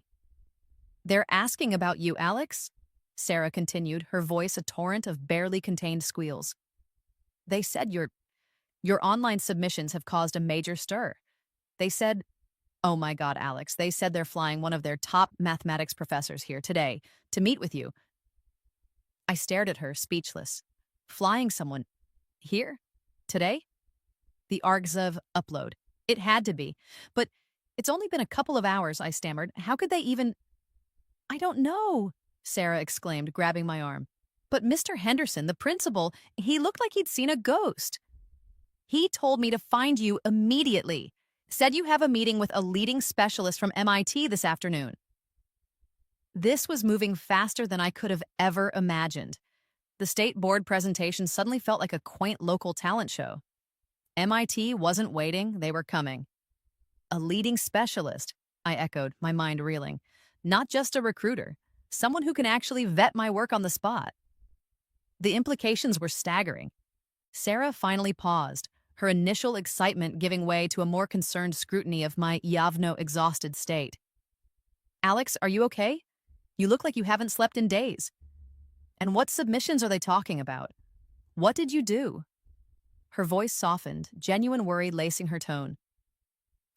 "They're asking about you, Alex," Sarah continued, her voice a torrent of barely contained squeals. "They said your online submissions have caused a major stir. They said, oh my God, Alex, they said they're flying one of their top mathematics professors here today to meet with you." I stared at her, speechless. Flying someone here? Today? The argv upload. It had to be. "But it's only been a couple of hours," I stammered. "How could they even—" "I don't know," Sarah exclaimed, grabbing my arm. But Mr. Henderson, the principal, he looked like he'd seen a ghost. He told me to find you immediately. Said you have a meeting with a leading specialist from MIT this afternoon. This was moving faster than I could have ever imagined. The state board presentation suddenly felt like a quaint local talent show. MIT wasn't waiting, they were coming. A leading specialist, I echoed, my mind reeling. Not just a recruiter, someone who can actually vet my work on the spot. The implications were staggering. Sarah finally paused, her initial excitement giving way to a more concerned scrutiny of my Yavno exhausted state. Alex, are you okay? You look like you haven't slept in days. And what submissions are they talking about? What did you do? Her voice softened, genuine worry lacing her tone.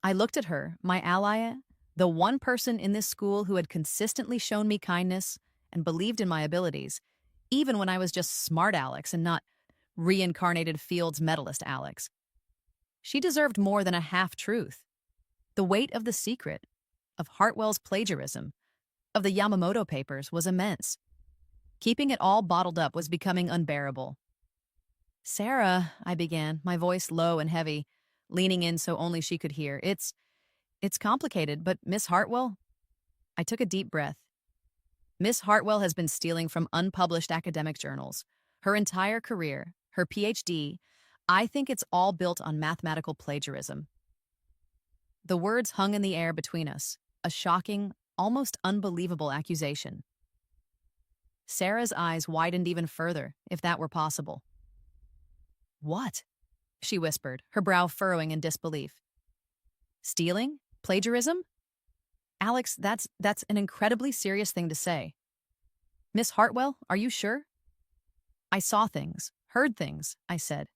I looked at her, my ally, the one person in this school who had consistently shown me kindness and believed in my abilities, even when I was just smart Alex and not reincarnated Fields medalist Alex. She deserved more than a half-truth. The weight of the secret, of Hartwell's plagiarism, of the Yamamoto papers was immense. Keeping it all bottled up was becoming unbearable. Sarah, I began, my voice low and heavy, leaning in so only she could hear. It's complicated, but Miss Hartwell? I took a deep breath. Miss Hartwell has been stealing from unpublished academic journals. Her entire career, her PhD, I think it's all built on mathematical plagiarism. The words hung in the air between us, a shocking, almost unbelievable accusation. Sarah's eyes widened even further, if that were possible. What? She whispered, her brow furrowing in disbelief. Stealing? Plagiarism? Alex, that's an incredibly serious thing to say. Miss Hartwell, are you sure? I saw things, heard things, I said,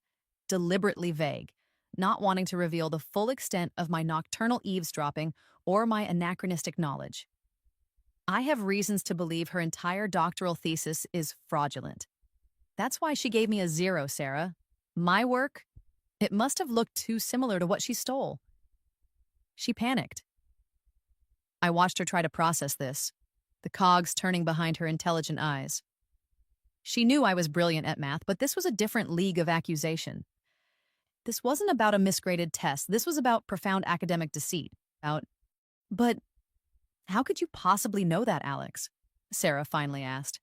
deliberately vague, not wanting to reveal the full extent of my nocturnal eavesdropping or my anachronistic knowledge. I have reasons to believe her entire doctoral thesis is fraudulent. That's why she gave me a 0, Sarah. My work? It must have looked too similar to what she stole. She panicked. I watched her try to process this, the cogs turning behind her intelligent eyes. She knew I was brilliant at math, but this was a different league of accusation. This wasn't about a misgraded test. This was about profound academic deceit. But how could you possibly know that, Alex? Sarah finally asked,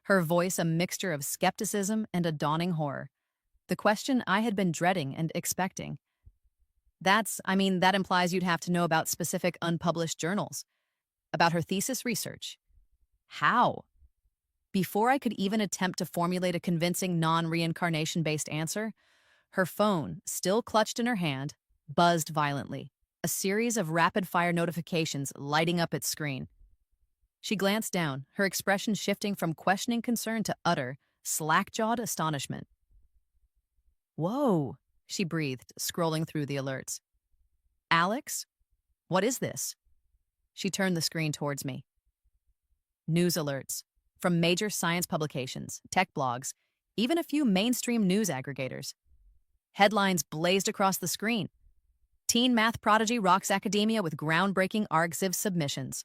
her voice a mixture of skepticism and a dawning horror. The question I had been dreading and expecting. That implies you'd have to know about specific unpublished journals, about her thesis research. How? Before I could even attempt to formulate a convincing non-reincarnation-based answer, her phone, still clutched in her hand, buzzed violently, a series of rapid-fire notifications lighting up its screen. She glanced down, her expression shifting from questioning concern to utter, slack-jawed astonishment. Whoa, she breathed, scrolling through the alerts. Alex? What is this? She turned the screen towards me. News alerts. From major science publications, tech blogs, even a few mainstream news aggregators. Headlines blazed across the screen. Teen math prodigy rocks academia with groundbreaking ArgSiv submissions.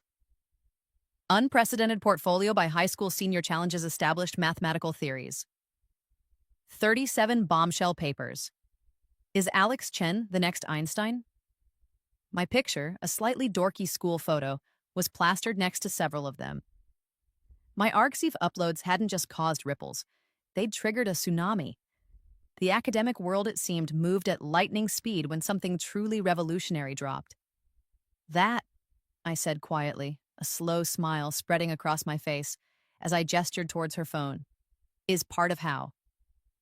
Unprecedented portfolio by high school senior challenges established mathematical theories. 37 bombshell papers. Is Alex Chen the next Einstein? My picture, a slightly dorky school photo, was plastered next to several of them. My ArgSiv uploads hadn't just caused ripples. They'd triggered a tsunami. The academic world, it seemed, moved at lightning speed when something truly revolutionary dropped. That, I said quietly, a slow smile spreading across my face as I gestured towards her phone, is part of how.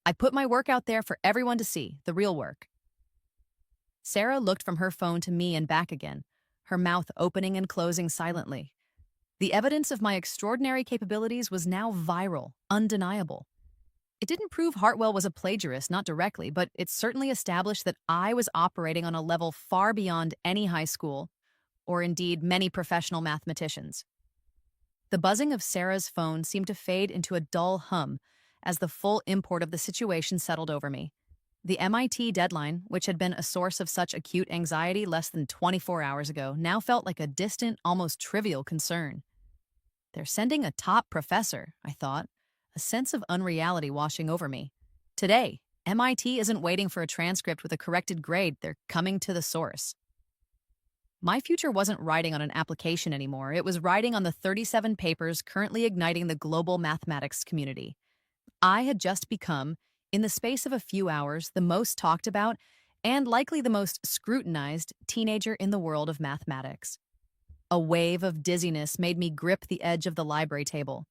I put my work out there for everyone to see, the real work. Sarah looked from her phone to me and back again, her mouth opening and closing silently. The evidence of my extraordinary capabilities was now viral, undeniable. It didn't prove Hartwell was a plagiarist, not directly, but it certainly established that I was operating on a level far beyond any high school, or indeed many professional mathematicians. The buzzing of Sarah's phone seemed to fade into a dull hum as the full import of the situation settled over me. The MIT deadline, which had been a source of such acute anxiety less than 24 hours ago, now felt like a distant, almost trivial concern. They're sending a top professor, I thought, a sense of unreality washing over me. Today, MIT isn't waiting for a transcript with a corrected grade, they're coming to the source. My future wasn't riding on an application anymore, it was riding on the 37 papers currently igniting the global mathematics community. I had just become, in the space of a few hours, the most talked about and likely the most scrutinized teenager in the world of mathematics. A wave of dizziness made me grip the edge of the library table.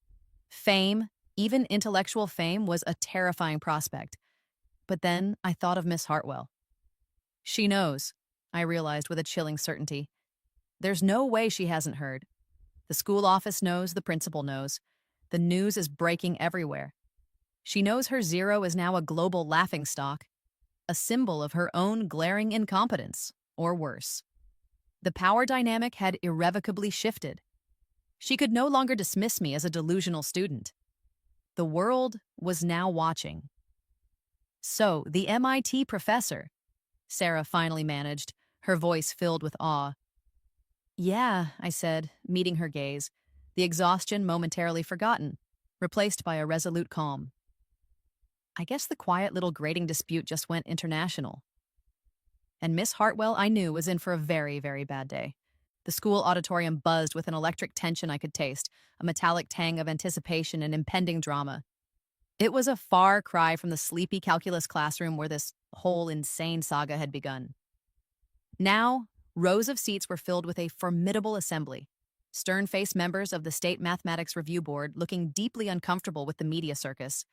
Fame, even intellectual fame, was a terrifying prospect. But then I thought of Miss Hartwell. She knows, I realized with a chilling certainty. There's no way she hasn't heard. The school office knows, the principal knows. The news is breaking everywhere. She knows her zero is now a global laughingstock, a symbol of her own glaring incompetence, or worse. The power dynamic had irrevocably shifted. She could no longer dismiss me as a delusional student. The world was now watching. So, the MIT professor, Sarah finally managed, her voice filled with awe. Yeah, I said, meeting her gaze, the exhaustion momentarily forgotten, replaced by a resolute calm. I guess the quiet little grading dispute just went international. And Miss Hartwell, I knew, was in for a very, very bad day. The school auditorium buzzed with an electric tension I could taste, a metallic tang of anticipation and impending drama. It was a far cry from the sleepy calculus classroom where this whole insane saga had begun. Now, rows of seats were filled with a formidable assembly, stern-faced members of the State Mathematics Review Board looking deeply uncomfortable with the media circus,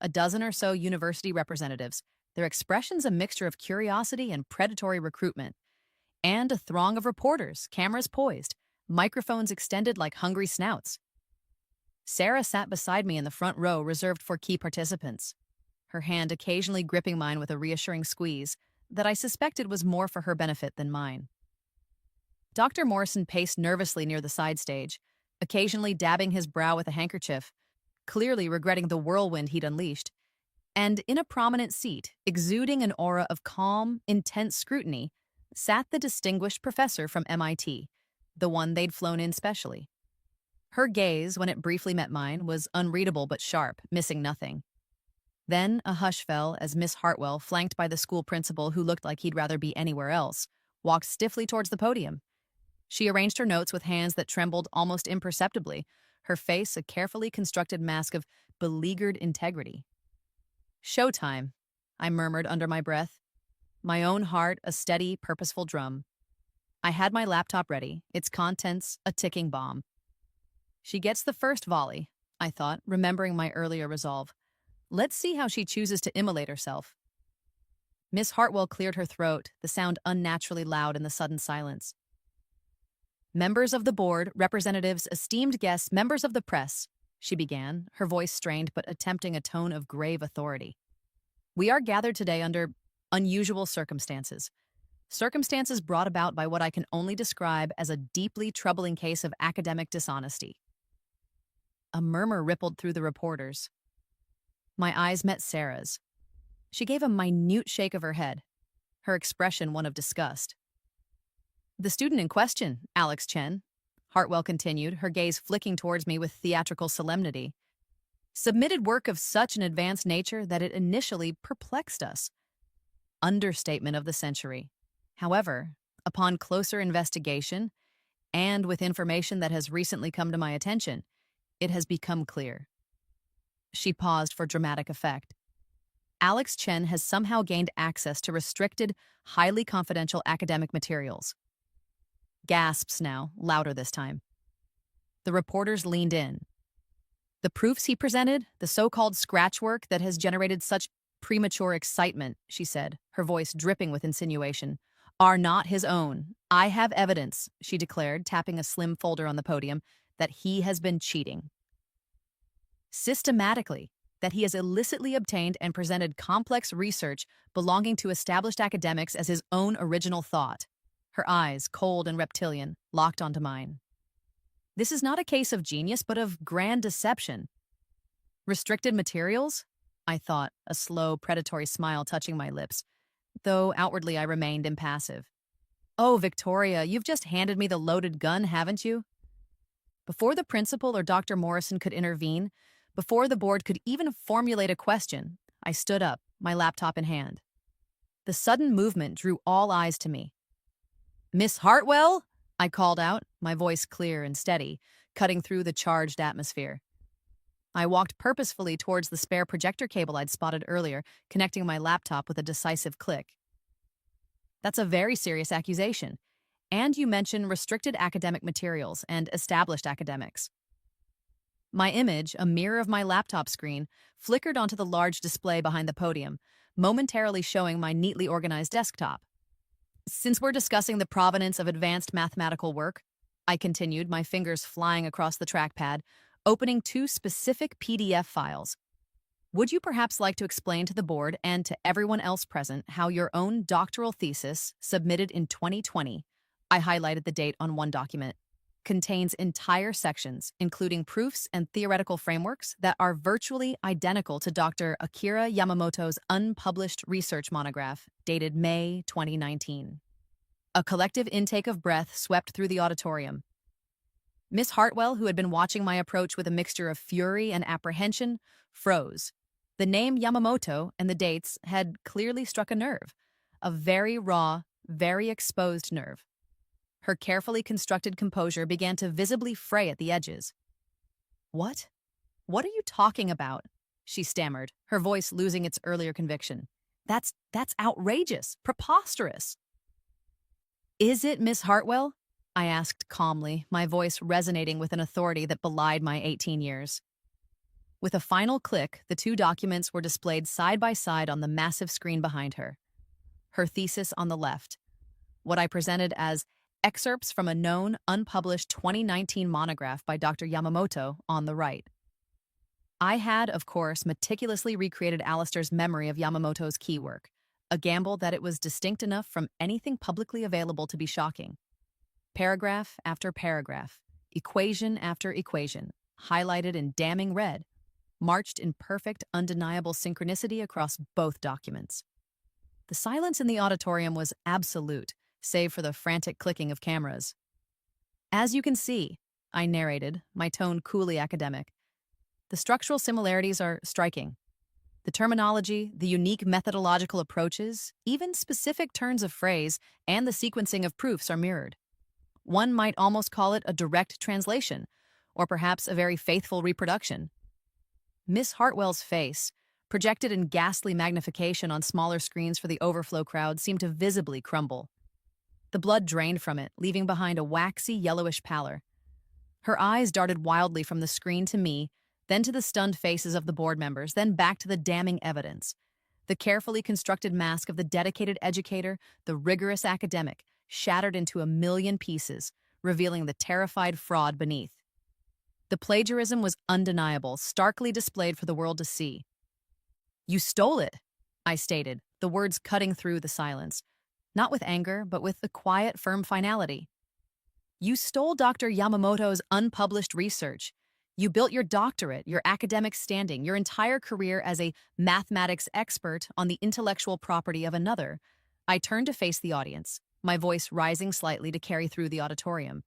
a dozen or so university representatives, their expressions a mixture of curiosity and predatory recruitment, and a throng of reporters, cameras poised, microphones extended like hungry snouts. Sarah sat beside me in the front row reserved for key participants, her hand occasionally gripping mine with a reassuring squeeze that I suspected was more for her benefit than mine. Dr. Morrison paced nervously near the side stage, occasionally dabbing his brow with a handkerchief, clearly regretting the whirlwind he'd unleashed, and in a prominent seat, exuding an aura of calm, intense scrutiny, sat the distinguished professor from MIT, the one they'd flown in specially. Her gaze, when it briefly met mine, was unreadable but sharp, missing nothing. Then a hush fell as Miss Hartwell, flanked by the school principal who looked like he'd rather be anywhere else, walked stiffly towards the podium. She arranged her notes with hands that trembled almost imperceptibly, her face a carefully constructed mask of beleaguered integrity. "Showtime," I murmured under my breath, my own heart a steady, purposeful drum. I had my laptop ready, its contents a ticking bomb. She gets the first volley, I thought, remembering my earlier resolve. Let's see how she chooses to immolate herself. Miss Hartwell cleared her throat, the sound unnaturally loud in the sudden silence. "Members of the board, representatives, esteemed guests, members of the press," she began, her voice strained but attempting a tone of grave authority. "We are gathered today under unusual circumstances. Circumstances brought about by what I can only describe as a deeply troubling case of academic dishonesty." A murmur rippled through the reporters. My eyes met Sarah's. She gave a minute shake of her head, her expression one of disgust. "The student in question, Alex Chen," Hartwell continued, her gaze flicking towards me with theatrical solemnity, "submitted work of such an advanced nature that it initially perplexed us. Understatement of the century. However, upon closer investigation, and with information that has recently come to my attention, it has become clear." She paused for dramatic effect. "Alex Chen has somehow gained access to restricted, highly confidential academic materials." Gasps now, louder this time. The reporters leaned in. "The proofs he presented, the so-called scratch work that has generated such premature excitement," she said, her voice dripping with insinuation, "are not his own. I have evidence," she declared, tapping a slim folder on the podium, "that he has been cheating. Systematically, that he has illicitly obtained and presented complex research belonging to established academics as his own original thought." Her eyes, cold and reptilian, locked onto mine. "This is not a case of genius, but of grand deception." "Restricted materials?" I thought, a slow, predatory smile touching my lips, though outwardly I remained impassive. "Oh, Victoria, you've just handed me the loaded gun, haven't you?" Before the principal or Dr. Morrison could intervene, Before the board could even formulate a question, I stood up, my laptop in hand. The sudden movement drew all eyes to me. "Miss Hartwell?" I called out, my voice clear and steady, cutting through the charged atmosphere. I walked purposefully towards the spare projector cable I'd spotted earlier, connecting my laptop with a decisive click. "That's a very serious accusation. And you mention restricted academic materials and established academics." My image, a mirror of my laptop screen, flickered onto the large display behind the podium, momentarily showing my neatly organized desktop. "Since we're discussing the provenance of advanced mathematical work," I continued, my fingers flying across the trackpad, opening two specific PDF files. "Would you perhaps like to explain to the board and to everyone else present how your own doctoral thesis, submitted in 2020, I highlighted the date on one document, contains entire sections, including proofs and theoretical frameworks that are virtually identical to Dr. Akira Yamamoto's unpublished research monograph dated May 2019. A collective intake of breath swept through the auditorium. Miss Hartwell, who had been watching my approach with a mixture of fury and apprehension, froze. The name Yamamoto and the dates had clearly struck a nerve, a very raw, very exposed nerve. Her carefully constructed composure began to visibly fray at the edges. "What? What are you talking about?" she stammered, her voice losing its earlier conviction. That's outrageous, preposterous." "Is it, Miss Hartwell?" I asked calmly, my voice resonating with an authority that belied my 18 years. With a final click, the two documents were displayed side by side on the massive screen behind her. Her thesis on the left, what I presented as excerpts from a known, unpublished 2019 monograph by Dr. Yamamoto on the right. I had, of course, meticulously recreated Alistair's memory of Yamamoto's key work, a gamble that it was distinct enough from anything publicly available to be shocking. Paragraph after paragraph, equation after equation, highlighted in damning red, marched in perfect, undeniable synchronicity across both documents. The silence in the auditorium was absolute, save for the frantic clicking of cameras. "As you can see," I narrated, my tone coolly academic, "the structural similarities are striking. The terminology, the unique methodological approaches, even specific turns of phrase, and the sequencing of proofs are mirrored. One might almost call it a direct translation, or perhaps a very faithful reproduction." Miss Hartwell's face, projected in ghastly magnification on smaller screens for the overflow crowd, seemed to visibly crumble. The blood drained from it, leaving behind a waxy yellowish pallor. Her eyes darted wildly from the screen to me, then to the stunned faces of the board members, then back to the damning evidence. The carefully constructed mask of the dedicated educator, the rigorous academic, shattered into a million pieces, revealing the terrified fraud beneath. The plagiarism was undeniable, starkly displayed for the world to see. "You stole it," I stated, the words cutting through the silence, not with anger, but with a quiet, firm finality. "You stole Dr. Yamamoto's unpublished research. You built your doctorate, your academic standing, your entire career as a mathematics expert on the intellectual property of another." I turned to face the audience, my voice rising slightly to carry through the auditorium.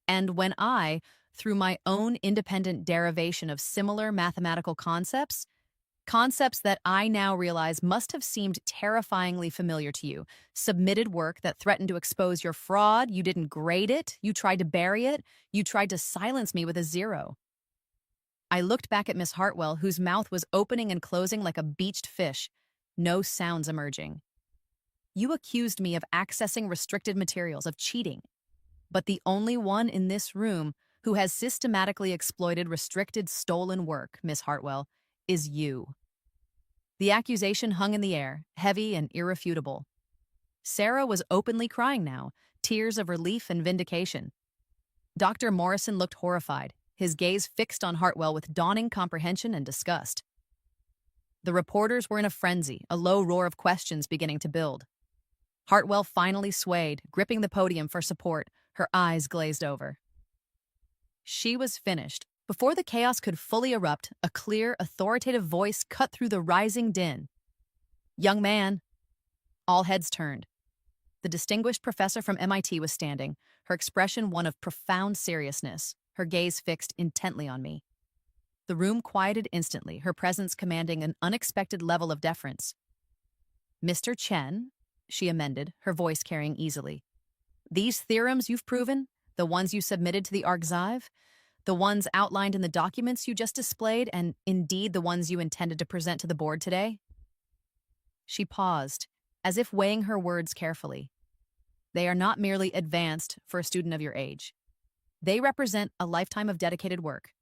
"And when I, through my own independent derivation of similar mathematical concepts that I now realize must have seemed terrifyingly familiar to you, submitted work that threatened to expose your fraud, you didn't grade it, you tried to bury it, you tried to silence me with a zero." I looked back at Miss Hartwell, whose mouth was opening and closing like a beached fish, no sounds emerging. "You accused me of accessing restricted materials, of cheating. But the only one in this room who has systematically exploited restricted, stolen work, Miss Hartwell, is you." The accusation hung in the air, heavy and irrefutable. Sarah was openly crying now, tears of relief and vindication. Dr. Morrison looked horrified, his gaze fixed on Hartwell with dawning comprehension and disgust. The reporters were in a frenzy, a low roar of questions beginning to build. Hartwell finally swayed, gripping the podium for support, her eyes glazed over. She was finished. Before the chaos could fully erupt, a clear, authoritative voice cut through the rising din. "Young man." All heads turned. The distinguished professor from MIT was standing, her expression one of profound seriousness, her gaze fixed intently on me. The room quieted instantly, her presence commanding an unexpected level of deference. "Mr. Chen," she amended, her voice carrying easily. "These theorems you've proven, the ones you submitted to the Archive, the ones outlined in the documents you just displayed, and indeed the ones you intended to present to the board today?" She paused, as if weighing her words carefully. "They are not merely advanced for a student of your age. They represent a lifetime of dedicated work.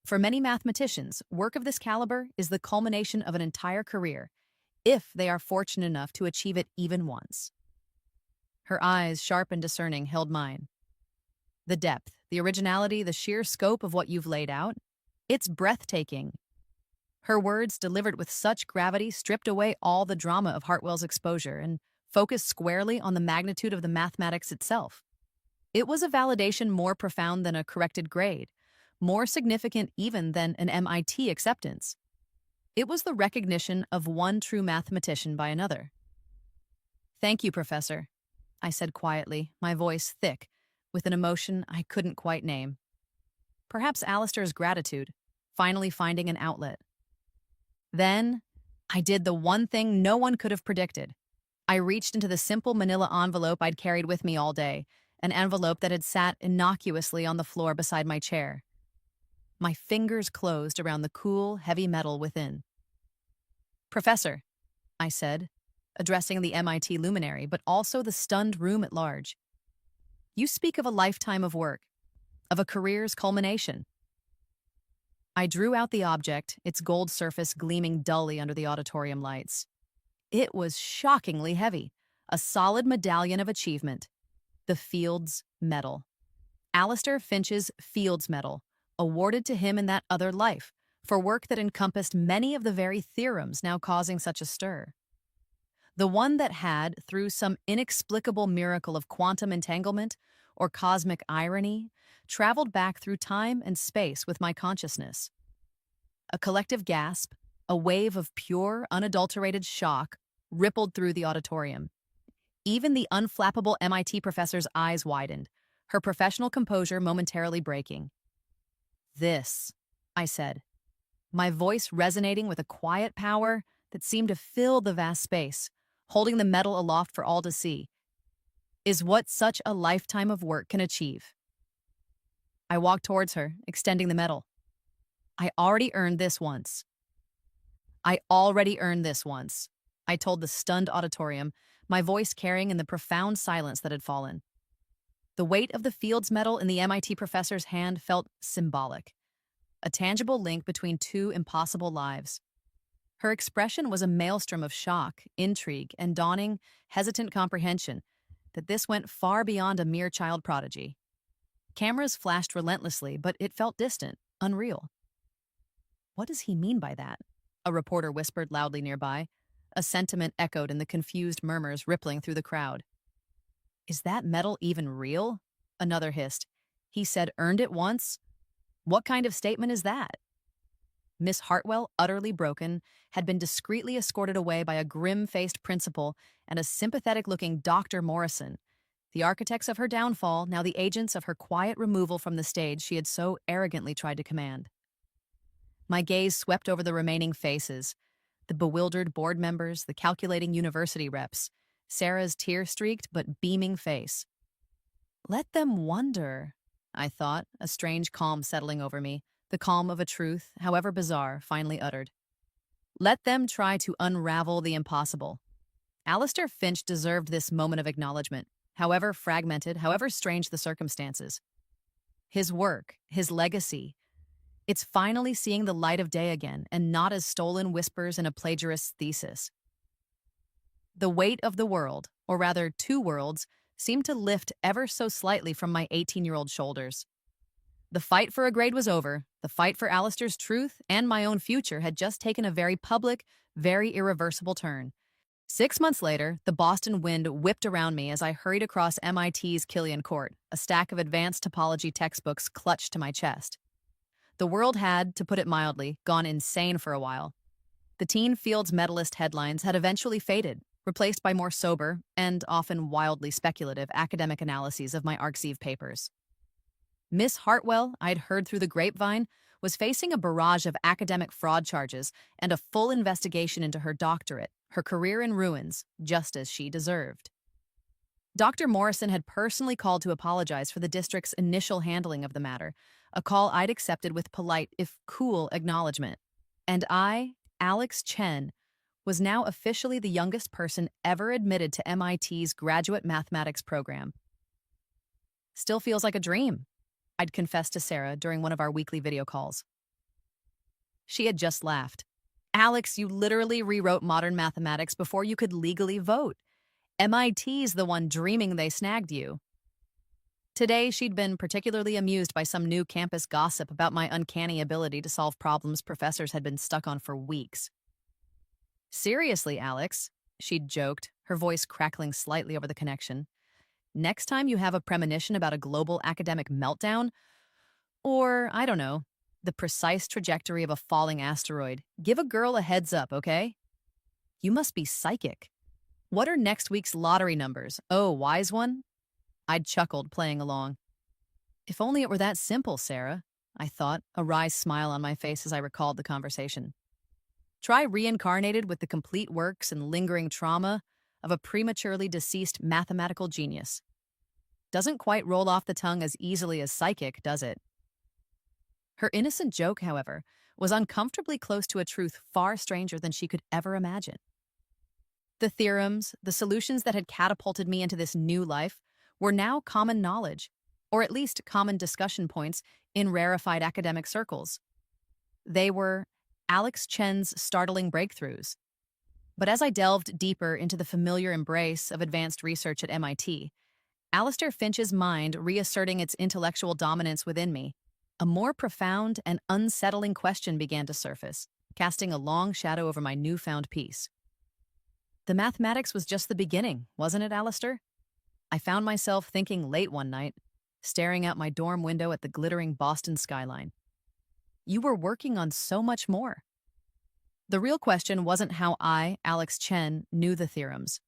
For many mathematicians, work of this caliber is the culmination of an entire career, if they are fortunate enough to achieve it even once." Her eyes, sharp and discerning, held mine. "The depth, the originality, the sheer scope of what you've laid out, it's breathtaking." Her words, delivered with such gravity, stripped away all the drama of Hartwell's exposure and focused squarely on the magnitude of the mathematics itself. It was a validation more profound than a corrected grade, more significant even than an MIT acceptance. It was the recognition of one true mathematician by another. "Thank you, Professor," I said quietly, my voice thick, with an emotion I couldn't quite name. Perhaps Alistair's gratitude, finally finding an outlet. Then, I did the one thing no one could have predicted. I reached into the simple manila envelope I'd carried with me all day, an envelope that had sat innocuously on the floor beside my chair. My fingers closed around the cool, heavy metal within. "Professor," I said, addressing the MIT luminary, but also the stunned room at large. "You speak of a lifetime of work, of a career's culmination." I drew out the object, its gold surface gleaming dully under the auditorium lights. It was shockingly heavy, a solid medallion of achievement. The Fields Medal. Alistair Finch's Fields Medal, awarded to him in that other life, for work that encompassed many of the very theorems now causing such a stir. The one that had, through some inexplicable miracle of quantum entanglement or cosmic irony, traveled back through time and space with my consciousness. A collective gasp, a wave of pure, unadulterated shock, rippled through the auditorium. Even the unflappable MIT professor's eyes widened, her professional composure momentarily breaking. "This," I said, my voice resonating with a quiet power that seemed to fill the vast space, holding the medal aloft for all to see, "is what such a lifetime of work can achieve." I walked towards her, extending the medal. "I already earned this once." "I already earned this once," I told the stunned auditorium, my voice carrying in the profound silence that had fallen. The weight of the Fields Medal in the MIT professor's hand felt symbolic, a tangible link between two impossible lives. Her expression was a maelstrom of shock, intrigue, and dawning, hesitant comprehension that this went far beyond a mere child prodigy. Cameras flashed relentlessly, but it felt distant, unreal. "What does he mean by that?" a reporter whispered loudly nearby. A sentiment echoed in the confused murmurs rippling through the crowd. "Is that medal even real?" another hissed. "He said earned it once? What kind of statement is that?" Miss Hartwell, utterly broken, had been discreetly escorted away by a grim-faced principal and a sympathetic-looking Dr. Morrison, the architects of her downfall, now the agents of her quiet removal from the stage she had so arrogantly tried to command. My gaze swept over the remaining faces, the bewildered board members, the calculating university reps, Sarah's tear-streaked but beaming face. "Let them wonder," I thought, a strange calm settling over me, the calm of a truth, however bizarre, finally uttered. "Let them try to unravel the impossible." Alistair Finch deserved this moment of acknowledgement, however fragmented, however strange the circumstances. His work, his legacy, it's finally seeing the light of day again, and not as stolen whispers in a plagiarist's thesis. The weight of the world, or rather 2 worlds, seemed to lift ever so slightly from my 18-year-old shoulders. The fight for a grade was over. The fight for Alistair's truth and my own future had just taken a very public, very irreversible turn. 6 months later, the Boston wind whipped around me as I hurried across MIT's Killian Court, a stack of advanced topology textbooks clutched to my chest. The world had, to put it mildly, gone insane for a while. The teen Fields medalist headlines had eventually faded, replaced by more sober, and often wildly speculative, academic analyses of my Arxiv papers. Miss Hartwell, I'd heard through the grapevine, was facing a barrage of academic fraud charges and a full investigation into her doctorate, her career in ruins, just as she deserved. Dr. Morrison had personally called to apologize for the district's initial handling of the matter, a call I'd accepted with polite, if cool, acknowledgement. And I, Alex Chen, was now officially the youngest person ever admitted to MIT's graduate mathematics program. Still feels like a dream, I'd confessed to Sarah during one of our weekly video calls. She had just laughed. Alex, you literally rewrote modern mathematics before you could legally vote. MIT's the one dreaming they snagged you. Today, she'd been particularly amused by some new campus gossip about my uncanny ability to solve problems professors had been stuck on for weeks. Seriously, Alex, she'd joked, her voice crackling slightly over the connection. Next time you have a premonition about a global academic meltdown, or, I don't know, the precise trajectory of a falling asteroid, give a girl a heads up, okay? You must be psychic. What are next week's lottery numbers? Oh, wise one? I'd chuckled, playing along. If only it were that simple, Sarah, I thought, a wry smile on my face as I recalled the conversation. Try reincarnated with the complete works and lingering trauma of a prematurely deceased mathematical genius. Doesn't quite roll off the tongue as easily as psychic, does it? Her innocent joke, however, was uncomfortably close to a truth far stranger than she could ever imagine. The theorems, the solutions that had catapulted me into this new life, were now common knowledge, or at least common discussion points in rarefied academic circles. They were Alex Chen's startling breakthroughs. But as I delved deeper into the familiar embrace of advanced research at MIT, Alistair Finch's mind reasserting its intellectual dominance within me, a more profound and unsettling question began to surface, casting a long shadow over my newfound peace. The mathematics was just the beginning, wasn't it, Alistair? I found myself thinking late one night, staring out my dorm window at the glittering Boston skyline. You were working on so much more. The real question wasn't how I, Alex Chen, knew the theorems.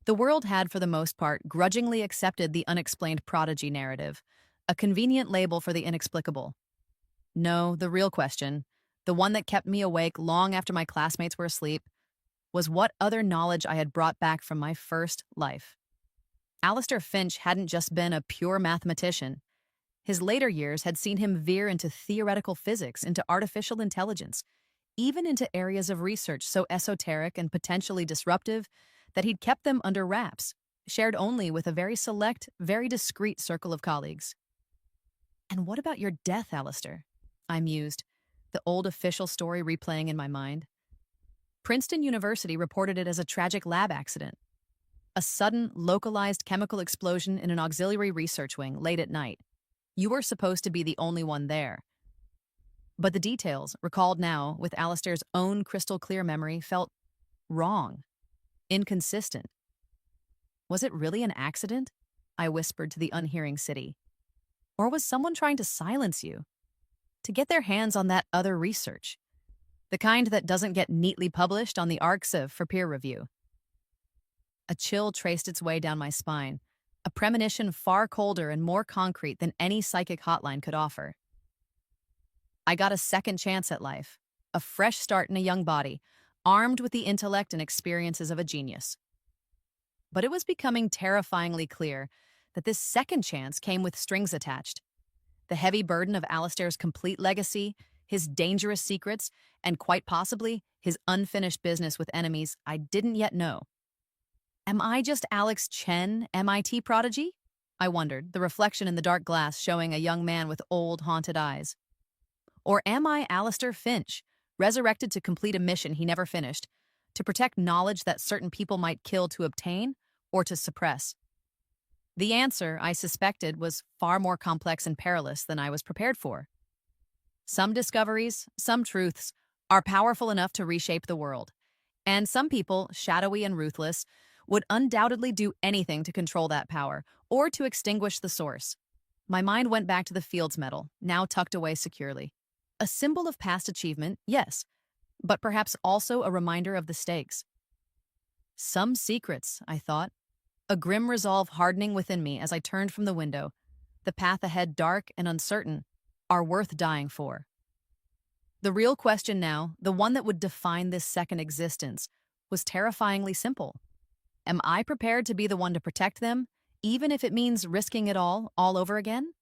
The world had, for the most part, grudgingly accepted the unexplained prodigy narrative, a convenient label for the inexplicable. No, the real question, the one that kept me awake long after my classmates were asleep, was what other knowledge I had brought back from my first life. Alistair Finch hadn't just been a pure mathematician. His later years had seen him veer into theoretical physics, into artificial intelligence, even into areas of research so esoteric and potentially disruptive that he'd kept them under wraps, shared only with a very select, very discreet circle of colleagues. And what about your death, Alistair? I mused, the old official story replaying in my mind. Princeton University reported it as a tragic lab accident. A sudden, localized chemical explosion in an auxiliary research wing late at night. You were supposed to be the only one there. But the details, recalled now with Alistair's own crystal-clear memory, felt wrong, inconsistent. Was it really an accident? I whispered to the unhearing city. Or was someone trying to silence you? To get their hands on that other research? The kind that doesn't get neatly published on the arXiv for peer review. A chill traced its way down my spine, a premonition far colder and more concrete than any psychic hotline could offer. I got a second chance at life, a fresh start in a young body, armed with the intellect and experiences of a genius. But it was becoming terrifyingly clear that this second chance came with strings attached. The heavy burden of Alistair's complete legacy, his dangerous secrets, and quite possibly his unfinished business with enemies I didn't yet know. Am I just Alex Chen, MIT prodigy? I wondered, the reflection in the dark glass showing a young man with old, haunted eyes. Or am I Alistair Finch, resurrected to complete a mission he never finished, to protect knowledge that certain people might kill to obtain or to suppress? The answer, I suspected, was far more complex and perilous than I was prepared for. Some discoveries, some truths, are powerful enough to reshape the world, and some people, shadowy and ruthless, would undoubtedly do anything to control that power or to extinguish the source. My mind went back to the Fields Medal, now tucked away securely. A symbol of past achievement, yes, but perhaps also a reminder of the stakes. Some secrets, I thought, a grim resolve hardening within me as I turned from the window, the path ahead dark and uncertain, are worth dying for. The real question now, the one that would define this second existence, was terrifyingly simple. Am I prepared to be the one to protect them, even if it means risking it all over again?